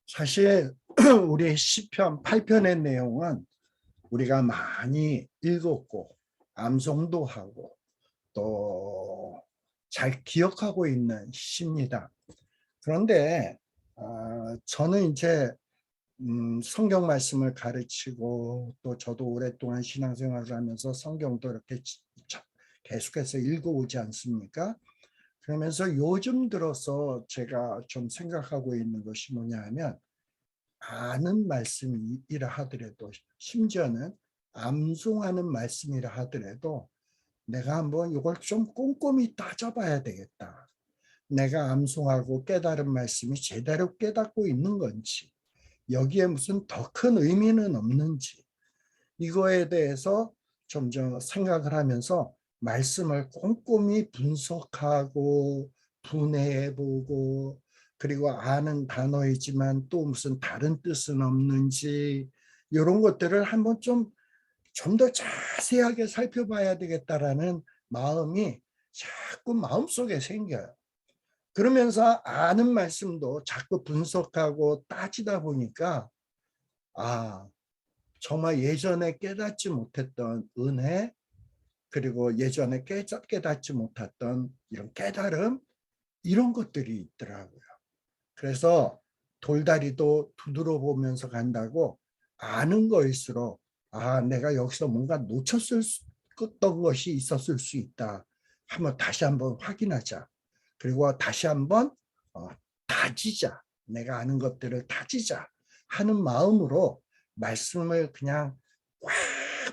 사실 우리 시편 8편의 내용은 우리가 많이 읽었고 암송도 하고 또 잘 기억하고 있는 시입니다. 그런데 저는 이제 성경 말씀을 가르치고 또 저도 오랫동안 신앙생활을 하면서 성경도 이렇게 계속해서 읽어오지 않습니까? 그러면서 요즘 들어서 제가 좀 생각하고 있는 것이 뭐냐 하면 아는 말씀이라 하더라도 심지어는 암송하는 말씀이라 하더라도 내가 한번 이걸 좀 꼼꼼히 따져봐야 되겠다. 내가 암송하고 깨달은 말씀이 제대로 깨닫고 있는 건지 여기에 무슨 더 큰 의미는 없는지 이거에 대해서 좀 생각을 하면서 말씀을 꼼꼼히 분석하고 분해해보고 그리고 아는 단어이지만 또 무슨 다른 뜻은 없는지 이런 것들을 한번 좀 더 자세하게 살펴봐야 되겠다라는 마음이 자꾸 마음속에 생겨요. 그러면서 아는 말씀도 자꾸 분석하고 따지다 보니까 정말 예전에 깨닫지 못했던 은혜 그리고 예전에 깨닫지 못했던 이런 깨달음 이런 것들이 있더라고요. 그래서 돌다리도 두드려 보면서 간다고 아는 거일수록 내가 여기서 뭔가 놓쳤던 것이 있었을 수 있다. 한번 다시 한번 확인하자. 그리고 다시 한번 다지자. 내가 아는 것들을 다지자 하는 마음으로 말씀을 그냥 꽉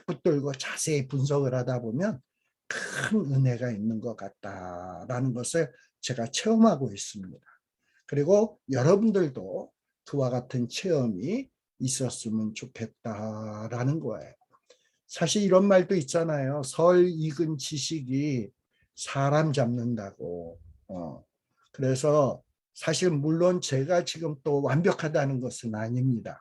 붙들고 자세히 분석을 하다 보면 큰 은혜가 있는 것 같다라는 것을 제가 체험하고 있습니다. 그리고 여러분들도 그와 같은 체험이 있었으면 좋겠다라는 거예요. 사실 이런 말도 있잖아요. 설 익은 지식이 사람 잡는다고. 그래서 사실 물론 제가 지금 또 완벽하다는 것은 아닙니다.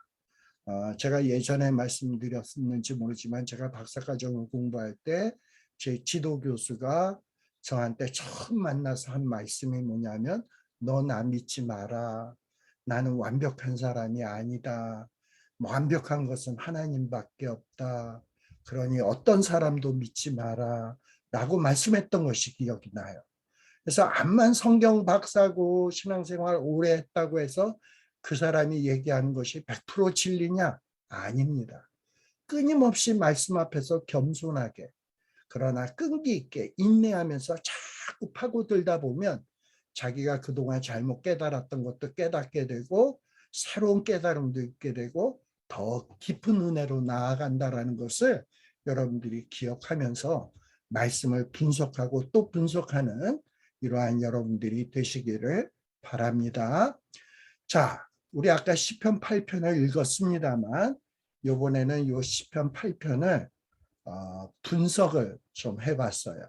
제가 예전에 말씀드렸는지 모르지만 제가 박사과정을 공부할 때 제 지도 교수가 저한테 처음 만나서 한 말씀이 뭐냐면 너 나 믿지 마라. 나는 완벽한 사람이 아니다. 완벽한 것은 하나님밖에 없다. 그러니 어떤 사람도 믿지 마라. 라고 말씀했던 것이 기억이 나요. 그래서 암만 성경 박사고 신앙생활 오래 했다고 해서 그 사람이 얘기하는 것이 100% 진리냐? 아닙니다. 끊임없이 말씀 앞에서 겸손하게 그러나 끈기 있게 인내하면서 자꾸 파고들다 보면 자기가 그동안 잘못 깨달았던 것도 깨닫게 되고 새로운 깨달음도 있게 되고 더 깊은 은혜로 나아간다는 것을 여러분들이 기억하면서 말씀을 분석하고 또 분석하는 이러한 여러분들이 되시기를 바랍니다. 자, 우리 아까 시편 8편을 읽었습니다만 이번에는 이 시편 8편을 분석을 좀 해봤어요.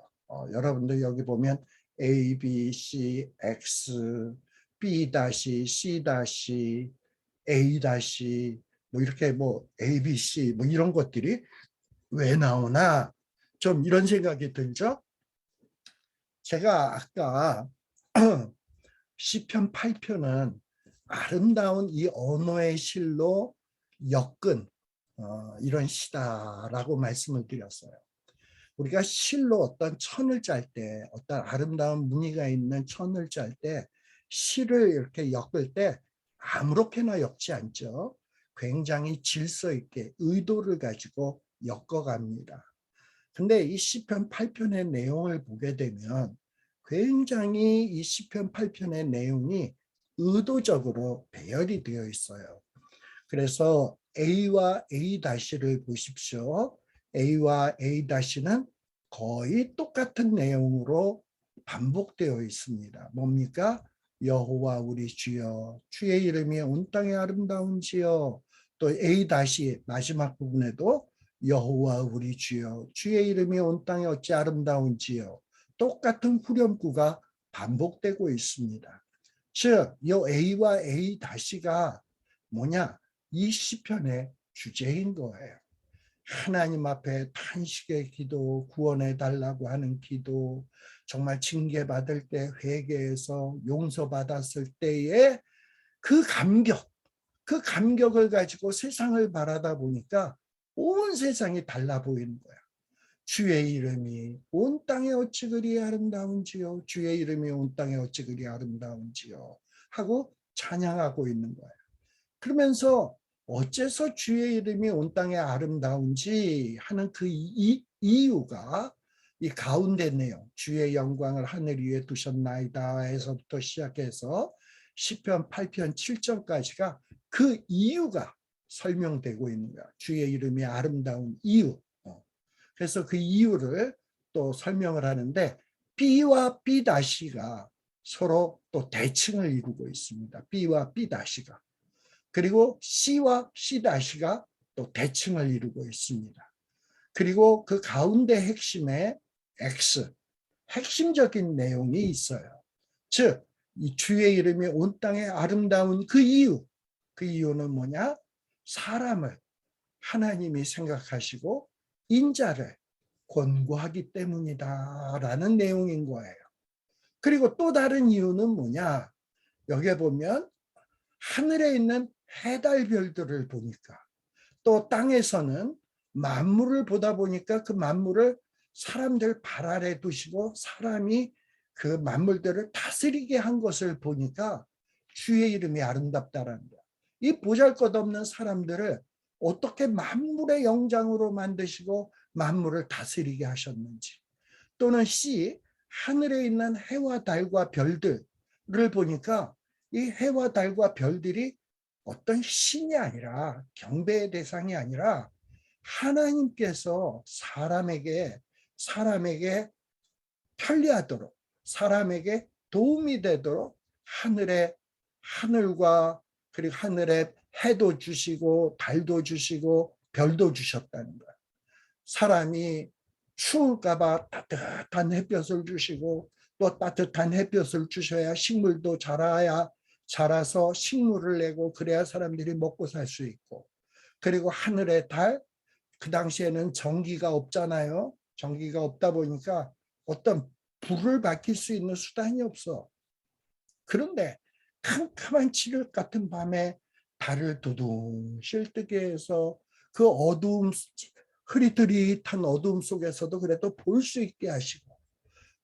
여러분들 여기 보면 A, B, C, X, B C A 뭐 이렇게 뭐 A, B, C 뭐 이런 것들이 왜 나오나 좀 이런 생각이 들죠. 제가 아까 시편 8편은 아름다운 이 언어의 실로 엮은 이런 시다라고 말씀을 드렸어요. 우리가 실로 어떤 천을 짤 때, 어떤 아름다운 무늬가 있는 천을 짤 때, 실을 이렇게 엮을 때 아무렇게나 엮지 않죠. 굉장히 질서 있게 의도를 가지고 엮어갑니다. 근데 이 시편 8편의 내용을 보게 되면 굉장히 이 시편 8편의 내용이 의도적으로 배열이 되어 있어요. 그래서 A와 A-를 보십시오. A와 A-는 거의 똑같은 내용으로 반복되어 있습니다. 뭡니까? 여호와 우리 주여 주의 이름이 온 땅에 아름다운지요. 또 A- 마지막 부분에도 여호와 우리 주여 주의 이름이 온 땅에 어찌 아름다운지요. 똑같은 후렴구가 반복되고 있습니다. 즉, 이 A와 A-가 뭐냐? 이 시편의 주제인 거예요. 하나님 앞에 탄식의 기도, 구원해 달라고 하는 기도, 정말 징계받을 때 회개해서 용서받았을 때의 그 감격, 그 감격을 가지고 세상을 바라다 보니까 온 세상이 달라 보이는 거야. 주의 이름이 온 땅에 어찌 그리 아름다운지요. 주의 이름이 온 땅에 어찌 그리 아름다운지요. 하고 찬양하고 있는 거예요. 그러면서 어째서 주의 이름이 온 땅에 아름다운지 하는 그 이유가 이 가운데 내용, 주의 영광을 하늘 위에 두셨나이다 에서부터 시작해서 시편 8편 7절까지가 그 이유가 설명되고 있는 거야. 주의 이름이 아름다운 이유. 그래서 그 이유를 또 설명을 하는데 B와 B-가 서로 또 대칭을 이루고 있습니다. B와 B-가. 그리고 C와 C-가 또 대칭을 이루고 있습니다. 그리고 그 가운데 핵심에 X, 핵심적인 내용이 있어요. 즉, 이 주의 이름이 온 땅에 아름다운 그 이유는 뭐냐? 사람을 하나님이 생각하시고 인자를 권고하기 때문이다라는 내용인 거예요. 그리고 또 다른 이유는 뭐냐? 여기에 보면 하늘에 있는 해달 별들을 보니까 또 땅에서는 만물을 보다 보니까 그 만물을 사람들 발 아래 두시고 사람이 그 만물들을 다스리게 한 것을 보니까 주의 이름이 아름답다라는 거야. 이 보잘것없는 사람들을 어떻게 만물의 영장으로 만드시고 만물을 다스리게 하셨는지. 또는 C, 하늘에 있는 해와 달과 별들을 보니까 이 해와 달과 별들이 어떤 신이 아니라 경배의 대상이 아니라 하나님께서 사람에게 편리하도록 사람에게 도움이 되도록 하늘과 그리고 하늘에 해도 주시고 달도 주시고 별도 주셨다는 거야. 사람이 추울까봐 따뜻한 햇볕을 주시고 또 따뜻한 햇볕을 주셔야 식물도 자라서 식물을 내고 그래야 사람들이 먹고 살 수 있고 그리고 하늘의 달, 그 당시에는 전기가 없잖아요. 전기가 없다 보니까 어떤 불을 밝힐 수 있는 수단이 없어. 그런데 캄캄한 칠흑 같은 밤에 달을 두둥실 뜨게 해서 그 어두움, 흐릿흐릿한 어두움 속에서도 그래도 볼 수 있게 하시고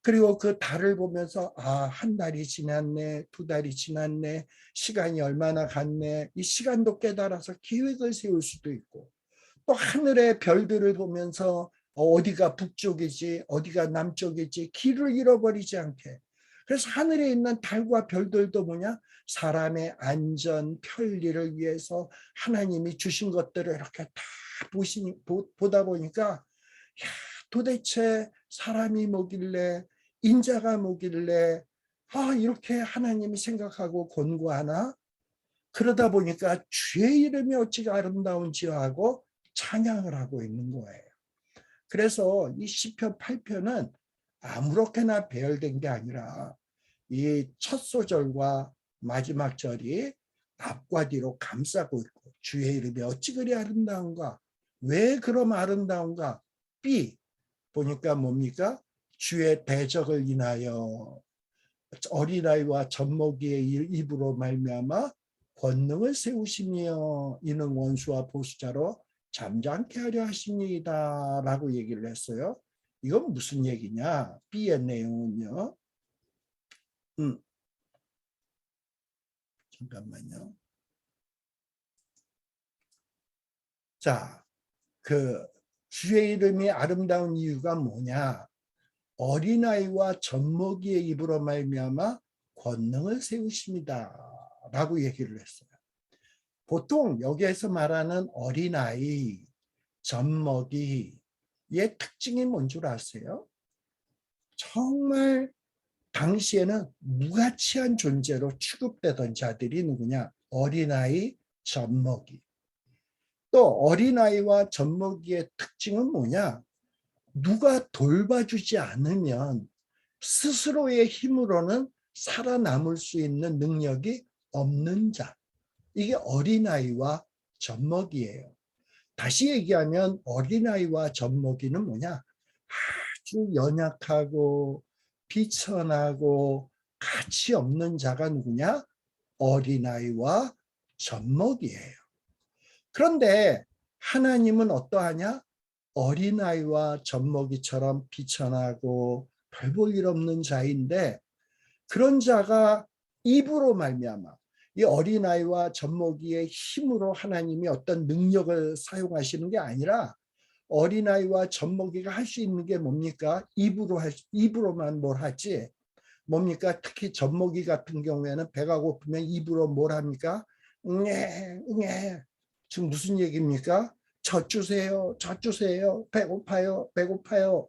그리고 그 달을 보면서 한 달이 지났네, 두 달이 지났네, 시간이 얼마나 갔네, 이 시간도 깨달아서 계획을 세울 수도 있고 또 하늘의 별들을 보면서 어디가 북쪽이지 어디가 남쪽이지 길을 잃어버리지 않게 그래서 하늘에 있는 달과 별들도 뭐냐 사람의 안전 편리를 위해서 하나님이 주신 것들을 이렇게 다 보다 보니까 도대체 사람이 뭐길래 인자가 뭐길래 이렇게 하나님이 생각하고 권고하나 그러다 보니까 주의 이름이 어찌가 아름다운지요 하고 찬양을 하고 있는 거예요. 그래서 이 시편 8편은 아무렇게나 배열된 게 아니라 이 첫 소절과 마지막 절이 앞과 뒤로 감싸고 있고 주의 이름이 어찌 그리 아름다운가 왜 그럼 아름다운가 B 보니까 뭡니까 주의 대적을 인하여 어린아이와 젖먹이의 입으로 말미암아 권능을 세우시며 이는 원수와 보수자로 잠잠케 하려 하십니다 라고 얘기를 했어요. 이건 무슨 얘기냐 B의 내용은요 잠깐만요. 자, 그 주의 이름이 아름다운 이유가 뭐냐 어린아이와 젖먹이의 입으로 말미암아 권능을 세우십니다 라고 얘기를 했어요. 보통 여기에서 말하는 어린아이, 젖먹이의 특징이 뭔 줄 아세요? 정말 당시에는 무가치한 존재로 취급되던 자들이 누구냐? 어린아이, 젖먹이. 또 어린아이와 젖먹이의 특징은 뭐냐? 누가 돌봐주지 않으면 스스로의 힘으로는 살아남을 수 있는 능력이 없는 자. 이게 어린아이와 젖먹이에요. 다시 얘기하면 어린아이와 젖먹이는 뭐냐? 아주 연약하고 비천하고 가치 없는 자가 누구냐? 어린아이와 젖먹이에요. 그런데 하나님은 어떠하냐? 어린아이와 젖먹이처럼 비천하고 별 볼 일 없는 자인데, 그런 자가 입으로 말미암아 이 어린아이와 젖먹이의 힘으로 하나님이 어떤 능력을 사용하시는 게 아니라, 어린아이와 젖먹이가 할 수 있는 게 뭡니까? 입으로만 뭘 하지. 뭡니까? 특히 젖먹이 같은 경우에는 배가 고프면 입으로 뭘 합니까? 응애, 응애. 지금 무슨 얘기입니까? 젖 주세요, 젖 주세요, 배고파요, 배고파요.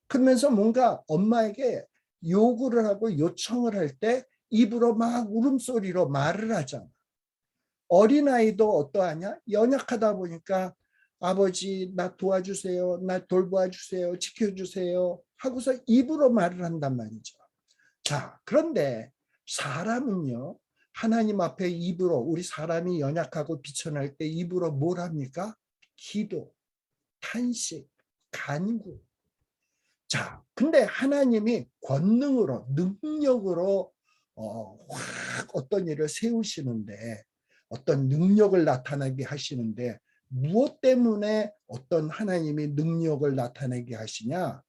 그러면서 뭔가 엄마에게 요구를 하고 요청을 할 때 입으로 막 울음소리로 말을 하잖아. 어린아이도 어떠하냐? 연약하다 보니까 아버지 나 도와주세요, 나 돌봐주세요, 지켜주세요 하고서 입으로 말을 한단 말이죠. 자, 그런데 사람은요, 하나님 앞에 입으로, 우리 사람이 연약하고 비천할 때 입으로 뭘 합니까? 기도, 탄식, 간구. 자, 근데 하나님이 권능으로, 능력으로 확 어떤 일을 세우시는데, 어떤 능력을 나타나게 하시는데, 무엇 때문에 어떤 하나님이 능력을 나타내게 하시냐?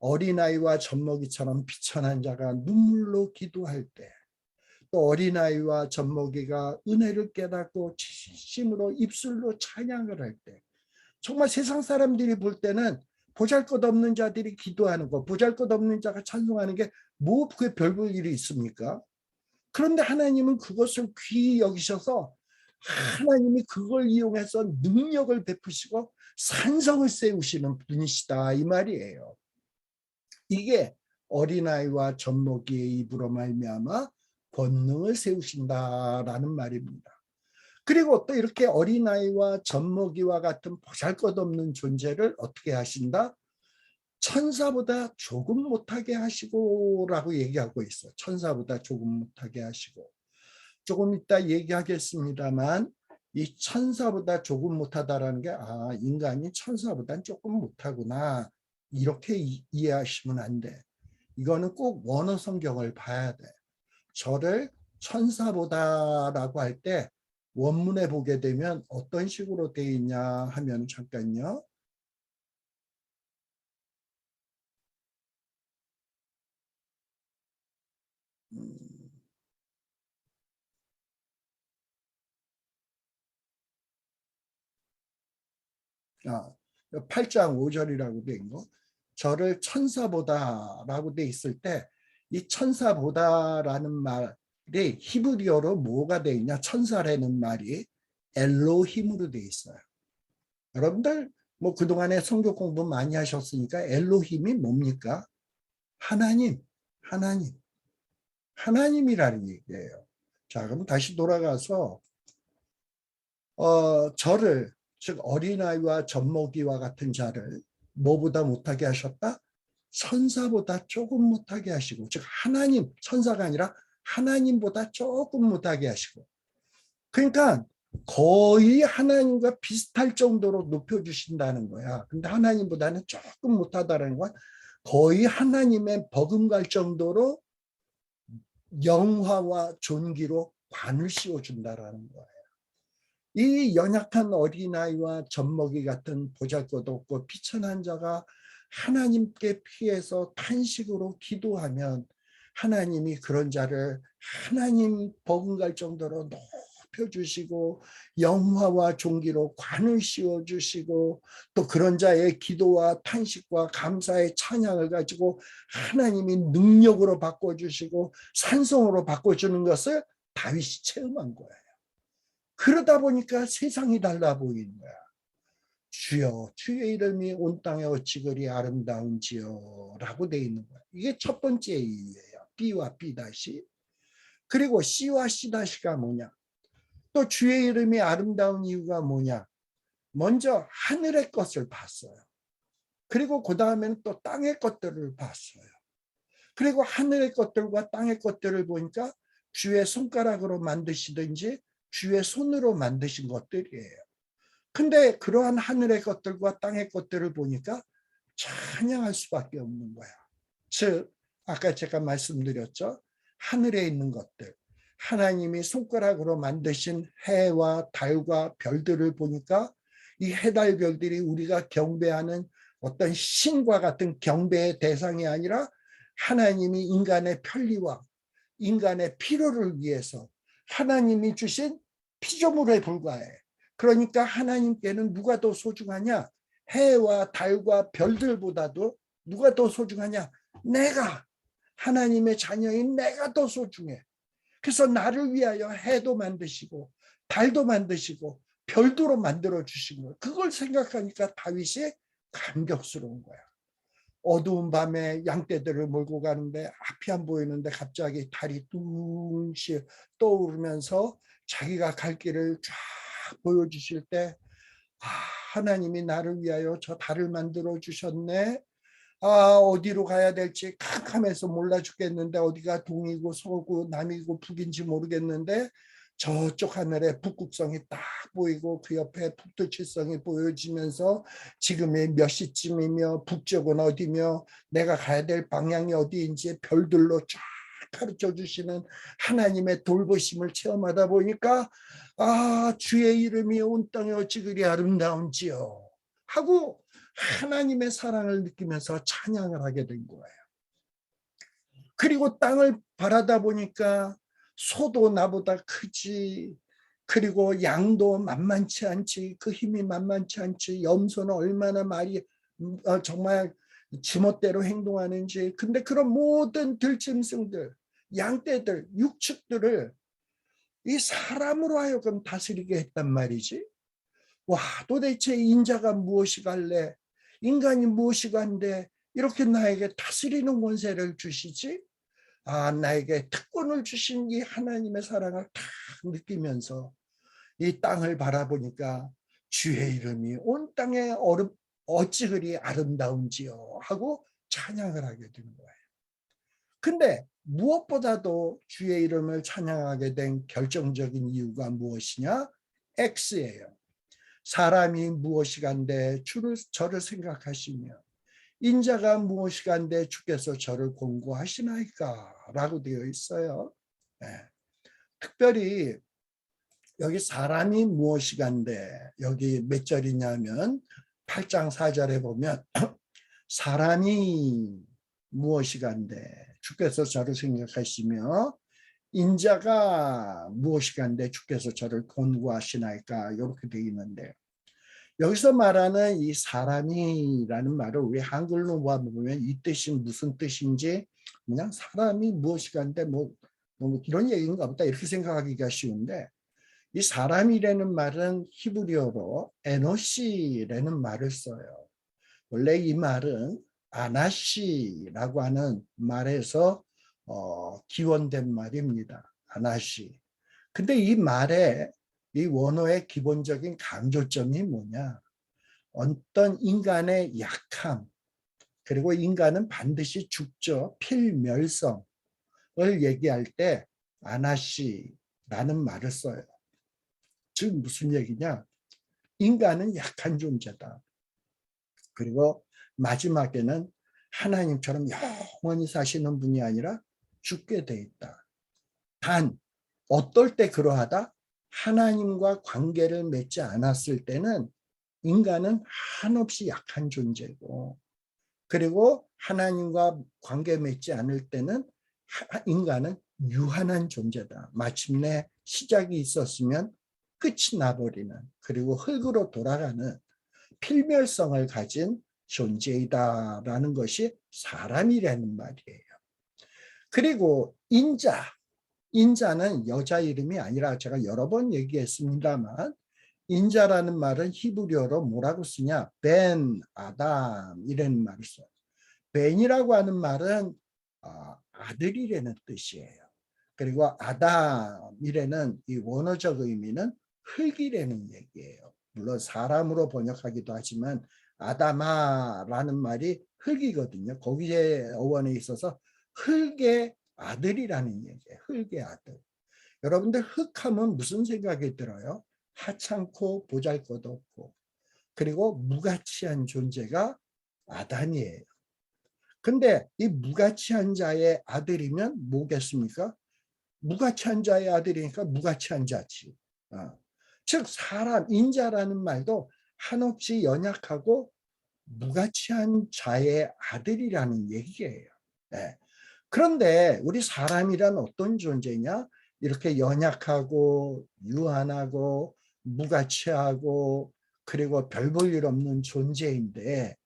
어린아이와 젖먹이처럼 비천한 자가 눈물로 기도할 때, 또 어린아이와 젖먹이가 은혜를 깨닫고 진심으로 입술로 찬양을 할 때, 정말 세상 사람들이 볼 때는 보잘것없는 자들이 기도하는 거, 보잘것없는 자가 찬송하는 게 뭐 그게 별 볼 일이 있습니까? 그런데 하나님은 그것을 귀히 여기셔서 하나님이 그걸 이용해서 능력을 베푸시고 산성을 세우시는 분이시다, 이 말이에요. 이게 어린아이와 젖먹이의 입으로 말미암아 권능을 세우신다라는 말입니다. 그리고 또 이렇게 어린아이와 젖먹이와 같은 보잘것없는 존재를 어떻게 하신다? 천사보다 조금 못하게 하시고라고 얘기하고 있어요. 천사보다 조금 못하게 하시고. 조금 이따 얘기하겠습니다만, 이 천사보다 조금 못하다라는 게, 인간이 천사보다 조금 못하구나, 이렇게 이해하시면 안 돼. 이거는 꼭 원어 성경을 봐야 돼. 저를 천사보다라고 할 때 원문에 보게 되면 어떤 식으로 되어 있냐 하면, 잠깐요. 음, 8장 5절이라고 돼 있는 거. 저를 천사보다라고 돼 있을 때, 이 천사보다라는 말이 히브리어로 뭐가 돼 있냐? 천사라는 말이 엘로힘으로 돼 있어요. 여러분들 뭐 그동안에 성경 공부 많이 하셨으니까 엘로힘이 뭡니까? 하나님, 하나님, 하나님이라는 얘기예요. 자, 그럼 다시 돌아가서 저를, 즉 어린아이와 젖먹이와 같은 자를 뭐보다 못하게 하셨다? 천사보다 조금 못하게 하시고, 즉 하나님, 천사가 아니라 하나님보다 조금 못하게 하시고, 그러니까 거의 하나님과 비슷할 정도로 높여주신다는 거야. 근데 하나님보다는 조금 못하다는 건 거의 하나님의 버금갈 정도로 영화와 존귀로 관을 씌워준다라는 거예요. 이 연약한 어린아이와 젖먹이 같은 보잘것없고 비천한 자가 하나님께 피해서 탄식으로 기도하면, 하나님이 그런 자를 하나님 버금갈 정도로 높여주시고 영화와 존귀로 관을 씌워주시고, 또 그런 자의 기도와 탄식과 감사의 찬양을 가지고 하나님이 능력으로 바꿔주시고 산성으로 바꿔주는 것을 다윗이 체험한 거예요. 그러다 보니까 세상이 달라 보이는 거야. 주여, 주의 이름이 온 땅에 어찌 그리 아름다운지요 라고 돼 있는 거야. 이게 첫 번째 이유예요. B와 B 다시. 그리고 C와 C 다시가 뭐냐? 또 주의 이름이 아름다운 이유가 뭐냐? 먼저 하늘의 것을 봤어요. 그리고 그 다음에는 또 땅의 것들을 봤어요. 그리고 하늘의 것들과 땅의 것들을 보니까 주의 손가락으로 만드시든지 주의 손으로 만드신 것들이에요. 근데 그러한 하늘의 것들과 땅의 것들을 보니까 찬양할 수밖에 없는 거야. 즉 아까 제가 말씀드렸죠. 하늘에 있는 것들, 하나님이 손가락으로 만드신 해와 달과 별들을 보니까 이 해, 달, 별들이 우리가 경배하는 어떤 신과 같은 경배의 대상이 아니라 하나님이 인간의 편리와 인간의 필요를 위해서 하나님이 주신 피조물에 불과해. 그러니까 하나님께는 누가 더 소중하냐? 해와 달과 별들보다도 누가 더 소중하냐? 내가, 하나님의 자녀인 내가 더 소중해. 그래서 나를 위하여 해도 만드시고 달도 만드시고 별도로 만들어 주신 거예요. 그걸 생각하니까 다윗이 감격스러운 거야. 어두운 밤에 양떼들을 몰고 가는데 앞이 안 보이는데 갑자기 달이 둥실 떠오르면서 자기가 갈 길을 쫙 보여주실 때, 아, 하나님이 나를 위하여 저 달을 만들어 주셨네. 아, 어디로 가야 될지 캄캄해서 몰라 죽겠는데 어디가 동이고 서고 남이고 북인지 모르겠는데 저쪽 하늘에 북극성이 딱 보이고 그 옆에 북두칠성이 보여지면서 지금이 몇 시쯤이며 북쪽은 어디며 내가 가야 될 방향이 어디인지 별들로 쫙 가르쳐 주시는 하나님의 돌보심을 체험하다 보니까, 아, 주의 이름이 온 땅에 어찌 그리 아름다운지요 하고 하나님의 사랑을 느끼면서 찬양을 하게 된 거예요. 그리고 땅을 바라다 보니까 소도 나보다 크지, 그리고 양도 만만치 않지, 그 힘이 만만치 않지, 염소는 얼마나 말이 정말 지멋대로 행동하는지. 근데 그런 모든 들짐승들, 양떼들, 육축들을 이 사람으로 하여금 다스리게 했단 말이지. 와, 도대체 인자가 무엇이 갈래? 인간이 무엇이 간데 이렇게 나에게 다스리는 권세를 주시지? 아, 나에게 특권을 주신 이 하나님의 사랑을 딱 느끼면서 이 땅을 바라보니까 주의 이름이 온 땅에 어찌 그리 아름다운지요 하고 찬양을 하게 된 거예요. 근데 무엇보다도 주의 이름을 찬양하게 된 결정적인 이유가 무엇이냐? X예요. 사람이 무엇이간데 저를 생각하시며 인자가 무엇이간데 주께서 저를 권고하시나이까 라고 되어 있어요. 네. 특별히 여기 사람이 무엇이간데 여기 몇 절이냐면 8장 4절에 보면 사람이 무엇이간데 주께서 저를 생각하시며 인자가 무엇이간데 주께서 저를 권고하시나이까 이렇게 되어 있는데, 여기서 말하는 이 사람이라는 말을 우리 한글로 보면 이 뜻이 무슨 뜻인지 그냥 사람이 무엇이간데 뭐 이런 얘기인가 보다 이렇게 생각하기가 쉬운데, 이 사람이라는 말은 히브리어로 에노시라는 말을 써요. 원래 이 말은 아나시라고 하는 말에서 기원된 말입니다. 아나시. 근데 이 말에 이 원어의 기본적인 강조점이 뭐냐? 어떤 인간의 약함, 그리고 인간은 반드시 죽죠. 필멸성을 얘기할 때 아나시라는 말을 써요. 즉 무슨 얘기냐? 인간은 약한 존재다. 그리고 마지막에는 하나님처럼 영원히 사시는 분이 아니라 죽게 돼 있다. 단 어떨 때 그러하다? 하나님과 관계를 맺지 않았을 때는 인간은 한없이 약한 존재고, 그리고 하나님과 관계 맺지 않을 때는 인간은 유한한 존재다. 마침내 시작이 있었으면 끝이 나버리는, 그리고 흙으로 돌아가는 필멸성을 가진 존재이다라는 것이 사람이라는 말이에요. 그리고 인자는 여자 이름이 아니라 제가 여러 번 얘기했습니다만, 인자라는 말은 히브리어로 뭐라고 쓰냐? 벤 아담 이라는 말을 써요. 벤이라고 하는 말은 아들이라는 뜻이에요. 그리고 아담이라는 이 원어적 의미는 흙이라는 얘기예요. 물론 사람으로 번역하기도 하지만 아담아라는 말이 흙이거든요. 거기에 어원에 있어서 흙의 아들이라는 얘기예요. 흙의 아들. 여러분들 흙하면 무슨 생각이 들어요? 하찮고 보잘것 없고 그리고 무가치한 존재가 아담이에요. 근데 이 무가치한 자의 아들이면 뭐겠습니까? 무가치한 자의 아들이니까 무가치한 자지. 즉 사람, 인자라는 말도 한없이 연약하고 무가치한 자의 아들이라는 얘기예요. 네. 그런데 우리 사람이란 어떤 존재냐? 이렇게 연약하고 유한하고 무가치하고 그리고 별 볼 일 없는 존재인데,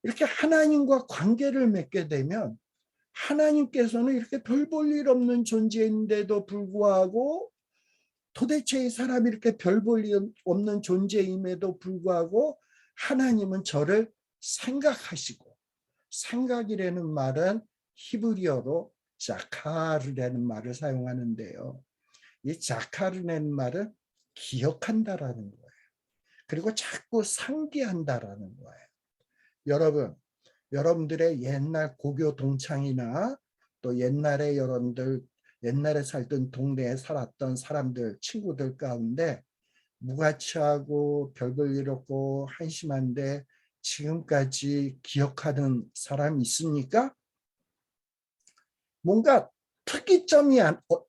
이렇게 하나님과 관계를 맺게 되면 하나님께서는 이렇게 별 볼 일 없는 존재인데도 불구하고, 도대체 이 사람이 이렇게 별 볼 일 없는 존재임에도 불구하고 하나님은 저를 생각하시고, 생각이라는 말은 히브리어로 자카르라는 말을 사용하는데요. 이 자카르라는 말은 기억한다라는 거예요. 그리고 자꾸 상기한다라는 거예요. 여러분, 여러분들의 옛날 고교 동창이나 또 옛날에 여러분들 옛날에 살던 동네에 살았던 사람들, 친구들 가운데 무가치하고 별 볼 일 없고 한심한데 지금까지 기억하는 사람이 있습니까? 뭔가 특이점이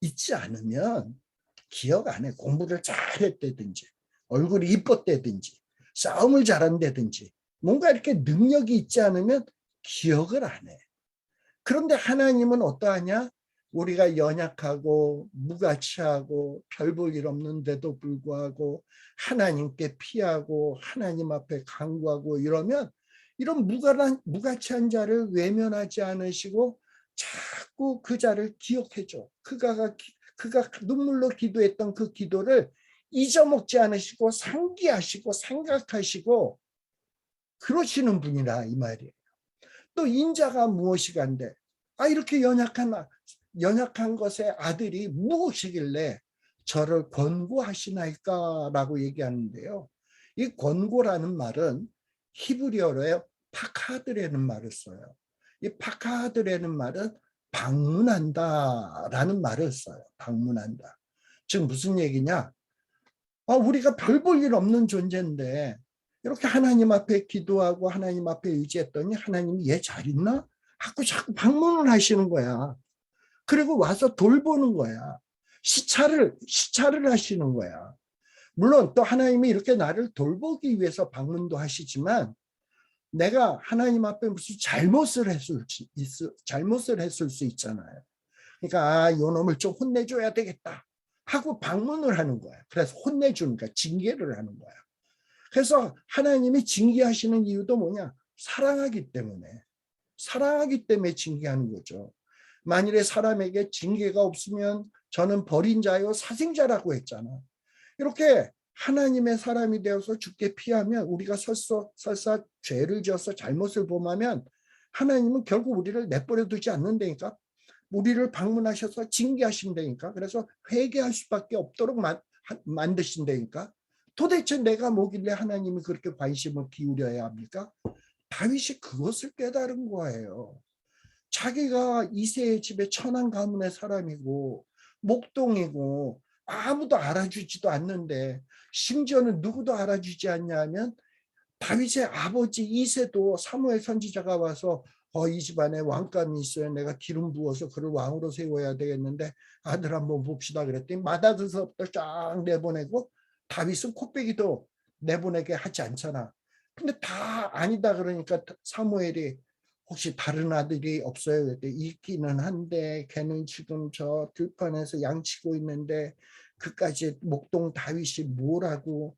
있지 않으면 기억 안 해. 공부를 잘했다든지, 얼굴이 이뻤다든지, 싸움을 잘한다든지, 뭔가 이렇게 능력이 있지 않으면 기억을 안 해. 그런데 하나님은 어떠하냐? 우리가 연약하고 무가치하고 별 볼 일 없는데도 불구하고 하나님께 피하고 하나님 앞에 간구하고 이러면, 이런 무가치한 자를 외면하지 않으시고 자꾸 그 자를 기억해줘. 그가 눈물로 기도했던 그 기도를 잊어먹지 않으시고 상기하시고 생각하시고 그러시는 분이라 이 말이에요. 또 인자가 무엇이간데, 이렇게 연약한 것의 아들이 무엇이길래 저를 권고하시나이까라고 얘기하는데요. 이 권고라는 말은 히브리어로 파카드라는 말을 써요. 이 파카드라는 말은 방문한다라는 말을 써요. 방문한다. 즉 무슨 얘기냐? 우리가 별 볼 일 없는 존재인데 이렇게 하나님 앞에 기도하고 하나님 앞에 의지했더니 하나님이 얘 잘 있나? 하고 자꾸 방문을 하시는 거야. 그리고 와서 돌보는 거야. 시찰을 하시는 거야. 물론 또 하나님이 이렇게 나를 돌보기 위해서 방문도 하시지만, 내가 하나님 앞에 무슨 잘못을 했을 수 있잖아요. 그러니까 이 놈을 좀 혼내줘야 되겠다 하고 방문을 하는 거야. 그래서 혼내주니까 징계를 하는 거야. 그래서 하나님이 징계하시는 이유도 뭐냐? 사랑하기 때문에 징계하는 거죠. 만일에 사람에게 징계가 없으면 저는 버린 자요 사생자라고 했잖아. 이렇게 하나님의 사람이 되어서 죽게 피하면, 우리가 설사 죄를 지어서 잘못을 범하면 하나님은 결국 우리를 내버려 두지 않는다니까. 우리를 방문하셔서 징계하신다니까. 그래서 회개할 수밖에 없도록 만드신다니까. 도대체 내가 뭐길래 하나님이 그렇게 관심을 기울여야 합니까? 다윗이 그것을 깨달은 거예요. 자기가 이새의 집에 천한 가문의 사람이고 목동이고 아무도 알아주지도 않는데, 심지어는 누구도 알아주지 않냐 하면 다윗의 아버지 이새도 사무엘 선지자가 와서 이 집안에 왕감이 있어요. 내가 기름 부어서 그를 왕으로 세워야 되겠는데 아들 한번 봅시다 그랬더니 마다드서부터 쫙 내보내고, 다윗은 코빼기도 내보내게 하지 않잖아. 근데 다 아니다 그러니까 사무엘이 혹시 다른 아들이 없어요? 그랬더니 있기는 한데 걔는 지금 저 들판에서 양치고 있는데 그까지 목동 다윗이 뭐라고.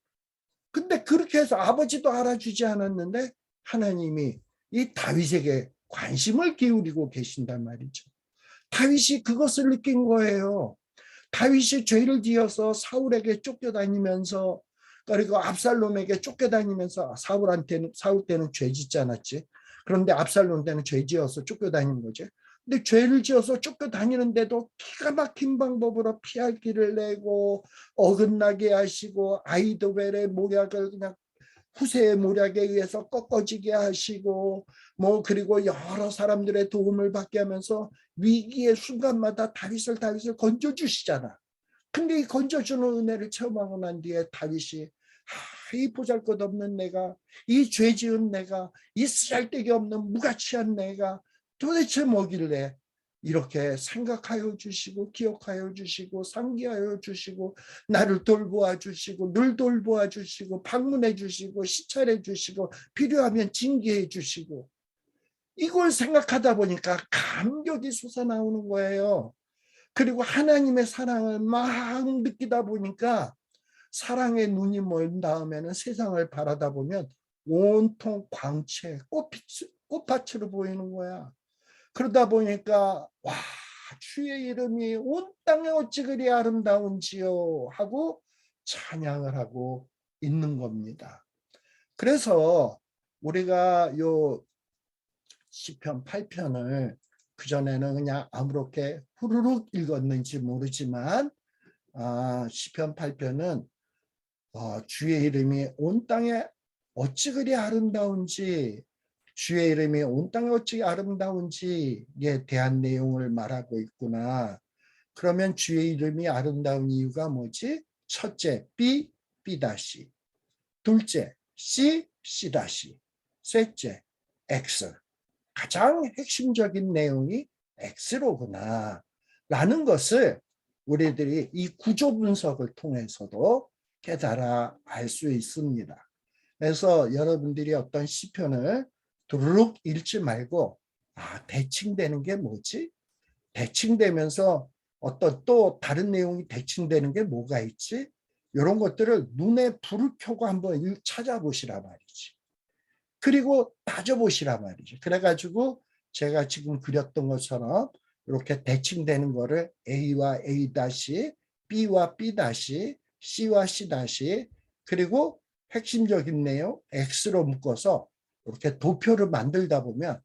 근데 그렇게 해서 아버지도 알아주지 않았는데 하나님이 이 다윗에게 관심을 기울이고 계신단 말이죠. 다윗이 그것을 느낀 거예요. 다윗이 죄를 지어서 사울에게 쫓겨다니면서, 그리고 압살롬에게 쫓겨다니면서, 사울 때는 죄 짓지 않았지. 그런데 압살롬 때는 죄 지어서 쫓겨다니는 거지. 근데 죄를 지어서 쫓겨다니는데도 기가 막힌 방법으로 피할 길을 내고 어긋나게 하시고, 아이도벨의 모략을 그냥 후세의 모략에 의해서 꺾어지게 하시고, 그리고 여러 사람들의 도움을 받게 하면서 위기의 순간마다 다윗을 건져주시잖아. 근데 이 건져주는 은혜를 체험하고 난 뒤에 다윗이 이 보잘것없는 내가, 이 죄 지은 내가, 이 쓰잘데기 없는 무가치한 내가 도대체 뭐길래 이렇게 생각하여 주시고 기억하여 주시고 상기하여 주시고 나를 돌보아 주시고 늘 돌보아 주시고 방문해 주시고 시찰해 주시고 필요하면 징계해 주시고 이걸 생각하다 보니까 감격이 솟아나오는 거예요. 그리고 하나님의 사랑을 막 느끼다 보니까 사랑의 눈이 먼 다음에는 세상을 바라다 보면 온통 광채, 꽃밭으로 보이는 거야. 그러다 보니까 와, 주의 이름이 온 땅에 어찌 그리 아름다운지요 하고 찬양을 하고 있는 겁니다. 그래서 우리가 요 시편 8편을 그전에는 그냥 아무렇게 후루룩 읽었는지 모르지만 시편 8편은 주의 이름이 온 땅에 어찌 그리 아름다운지 주의 이름이 온 땅에 어찌 아름다운지에 대한 내용을 말하고 있구나. 그러면 주의 이름이 아름다운 이유가 뭐지? 첫째, B 다시. 둘째, C 다시. 셋째, X. 가장 핵심적인 내용이 X로구나. 라는 것을 우리들이 이 구조 분석을 통해서도 깨달아 알 수 있습니다. 그래서 여러분들이 어떤 시편을 두루룩 읽지 말고 대칭되는 게 뭐지? 대칭되면서 어떤 또 다른 내용이 대칭되는 게 뭐가 있지? 이런 것들을 눈에 불을 켜고 한번 찾아보시라 말이지. 그리고 따져보시라 말이죠. 그래가지고 제가 지금 그렸던 것처럼 이렇게 대칭되는 거를 A와 A 다시, B와 B 다시, C와 C 다시, 그리고 핵심적인 내용 X로 묶어서 이렇게 도표를 만들다 보면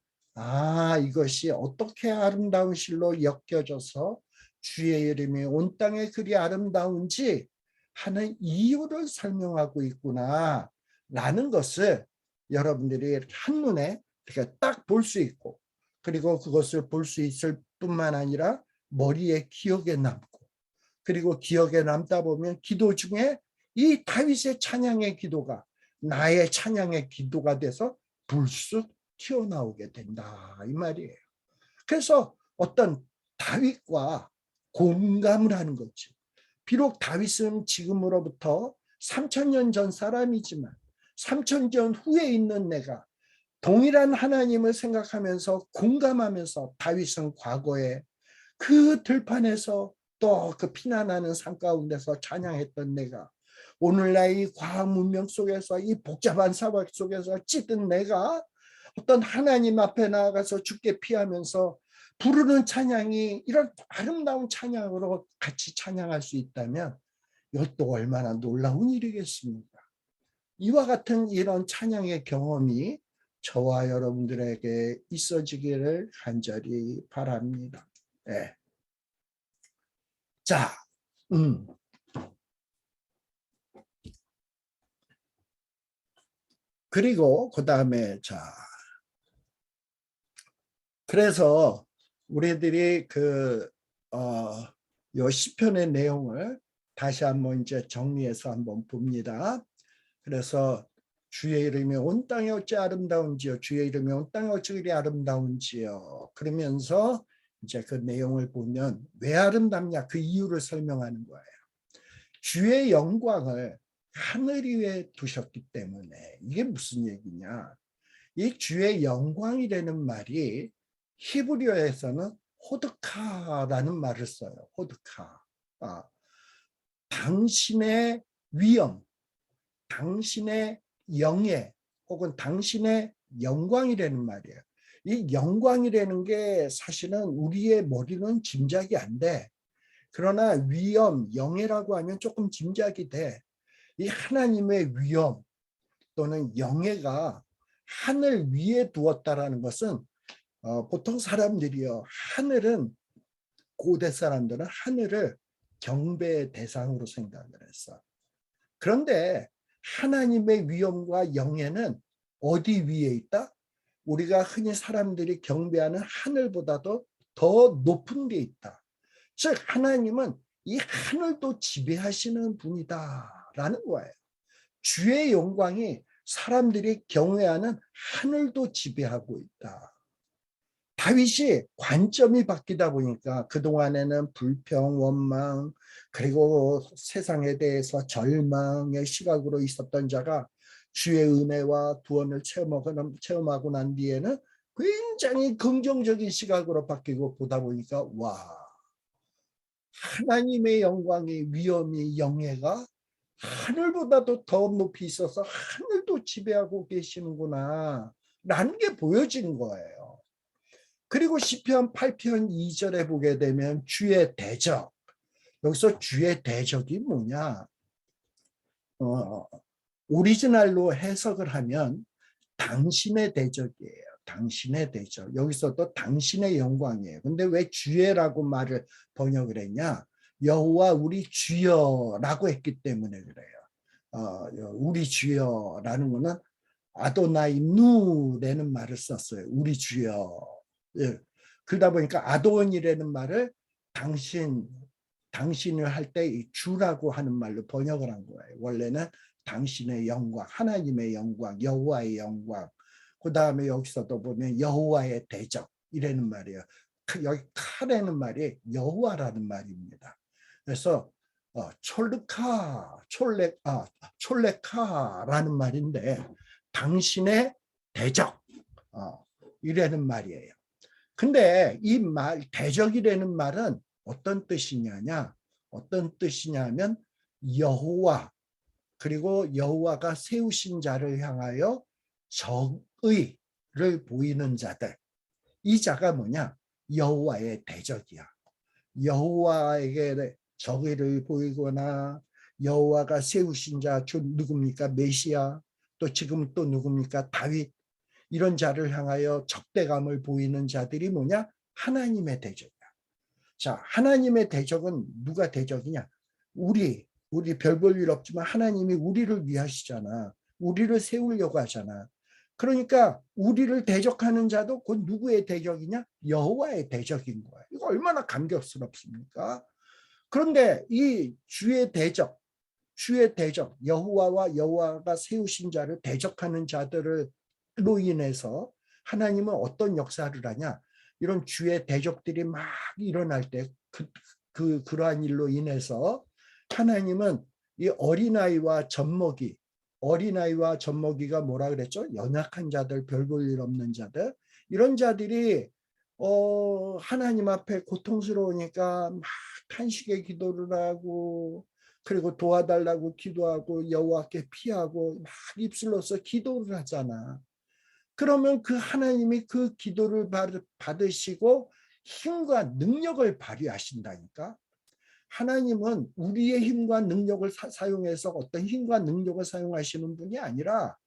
이것이 어떻게 아름다운 실로 엮여져서 주의 이름이 온 땅에 그리 아름다운지 하는 이유를 설명하고 있구나 라는 것을 여러분들이 한눈에 딱 볼 수 있고 그리고 그것을 볼 수 있을 뿐만 아니라 머리에 기억에 남고 그리고 기억에 남다 보면 기도 중에 이 다윗의 찬양의 기도가 나의 찬양의 기도가 돼서 불쑥 튀어나오게 된다 이 말이에요. 그래서 어떤 다윗과 공감을 하는 거죠. 비록 다윗은 지금으로부터 3000년 전 사람이지만 3000년 후에 있는 내가 동일한 하나님을 생각하면서 공감하면서 다윗은 과거에 그 들판에서 또 그 피난하는 산 가운데서 찬양했던 내가 오늘날 이 과학 문명 속에서 이 복잡한 사막 속에서 찌든 내가 어떤 하나님 앞에 나아가서 주께 피하면서 부르는 찬양이 이런 아름다운 찬양으로 같이 찬양할 수 있다면 이것도 얼마나 놀라운 일이겠습니까? 이와 같은 이런 찬양의 경험이 저와 여러분들에게 있어지기를 간절히 바랍니다. 네. 자, 그리고 그 다음에 그래서 우리들이 요 시편의 내용을 다시 한번 이제 정리해서 한번 봅니다. 그래서 주의 이름이 온 땅에 어찌 아름다운지요. 주의 이름이 온 땅에 어찌 그리 아름다운지요. 그러면서 이제 그 내용을 보면 왜 아름답냐 그 이유를 설명하는 거예요. 주의 영광을 하늘 위에 두셨기 때문에 이게 무슨 얘기냐. 이 주의 영광이라는 말이 히브리어에서는 호드카라는 말을 써요. 호드카. 당신의 위엄, 당신의 영예 혹은 당신의 영광이라는 말이에요. 이 영광이라는 게 사실은 우리의 머리는 짐작이 안 돼. 그러나 위엄, 영예라고 하면 조금 짐작이 돼. 이 하나님의 위엄 또는 영예가 하늘 위에 두었다라는 것은 보통 사람들이요. 하늘은 고대 사람들은 하늘을 경배의 대상으로 생각을 했어. 그런데 하나님의 위엄과 영예는 어디 위에 있다? 우리가 흔히 사람들이 경배하는 하늘보다도 더 높은 데 있다. 즉 하나님은 이 하늘도 지배하시는 분이다라는 거예요. 주의 영광이 사람들이 경외하는 하늘도 지배하고 있다. 다윗이 관점이 바뀌다 보니까 그동안에는 불평, 원망, 그리고 세상에 대해서 절망의 시각으로 있었던 자가 주의 은혜와 구원을 체험하고 난 뒤에는 굉장히 긍정적인 시각으로 바뀌고 보다 보니까 와, 하나님의 영광의 위엄이 영예가 하늘보다도 더 높이 있어서 하늘도 지배하고 계시는구나 라는 게 보여진 거예요. 그리고 시편 8편 2절에 보게 되면 주의 대적, 여기서 주의 대적이 뭐냐, 오리지널로 해석을 하면 당신의 대적이에요. 당신의 대적. 여기서도 당신의 영광이에요. 근데 왜 주의라고 말을 번역을 했냐? 여호와 우리 주여라고 했기 때문에 그래요. 우리 주여라는 거는 아도나이 누라는 말을 썼어요. 우리 주여. 예. 그러다 보니까 아도원이라는 말을 당신을 할 때 주라고 하는 말로 번역을 한 거예요. 원래는 당신의 영광, 하나님의 영광, 여호와의 영광. 그 다음에 여기서도 보면 여호와의 대적 이라는 말이에요. 여기 카라는 말이 여호와라는 말입니다. 그래서 촐레카라는 말인데 당신의 대적 이라는 말이에요. 근데 이 말 대적이라는 말은 어떤 뜻이냐면 여호와 그리고 여호와가 세우신 자를 향하여 적의를 보이는 자들. 이 자가 뭐냐? 여호와의 대적이야. 여호와에게 적의를 보이거나 여호와가 세우신 자 누굽니까? 메시아. 또 지금 또 누굽니까? 다윗. 이런 자를 향하여 적대감을 보이는 자들이 뭐냐? 하나님의 대적이야. 자, 하나님의 대적은 누가 대적이냐? 우리 별 볼 일 없지만 하나님이 우리를 위하시잖아. 우리를 세우려고 하잖아. 그러니까 우리를 대적하는 자도 곧 누구의 대적이냐? 여호와의 대적인 거야. 이거 얼마나 감격스럽습니까? 그런데 이 주의 대적, 여호와와 여호와가 세우신 자를 대적하는 자들로 인해서 하나님은 어떤 역사를 하냐? 이런 주의 대적들이 막 일어날 때 그러한 일로 인해서 하나님은 이 어린아이와 젖먹이가 뭐라 그랬죠? 연약한 자들, 별 볼 일 없는 자들, 이런 자들이 하나님 앞에 고통스러우니까 막 탄식의 기도를 하고 그리고 도와달라고 기도하고 여호와께 피하고 막 입술로서 기도를 하잖아. 그러면 그 하나님이 그 기도를 받으시고 힘과 능력을 발휘하신다니까. 하나님은 우리의 힘과 능력을 사용해서 어떤 힘과 능력을 사용하시는 분이 아니라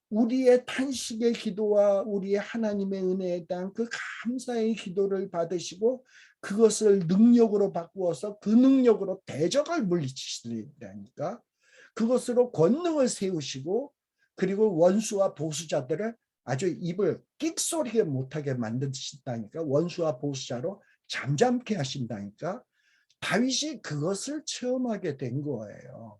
우리의 탄식의 기도와 우리의 하나님의 은혜에 대한 그 감사의 기도를 받으시고 그것을 능력으로 바꾸어서 그 능력으로 대적을 물리치시다니까. 그것으로 권능을 세우시고 그리고 원수와 보수자들을 아주 입을 끽소리게 못하게 만드신다니까. 원수와 보수자로 잠잠케 하신다니까. 다윗이 그것을 체험하게 된 거예요.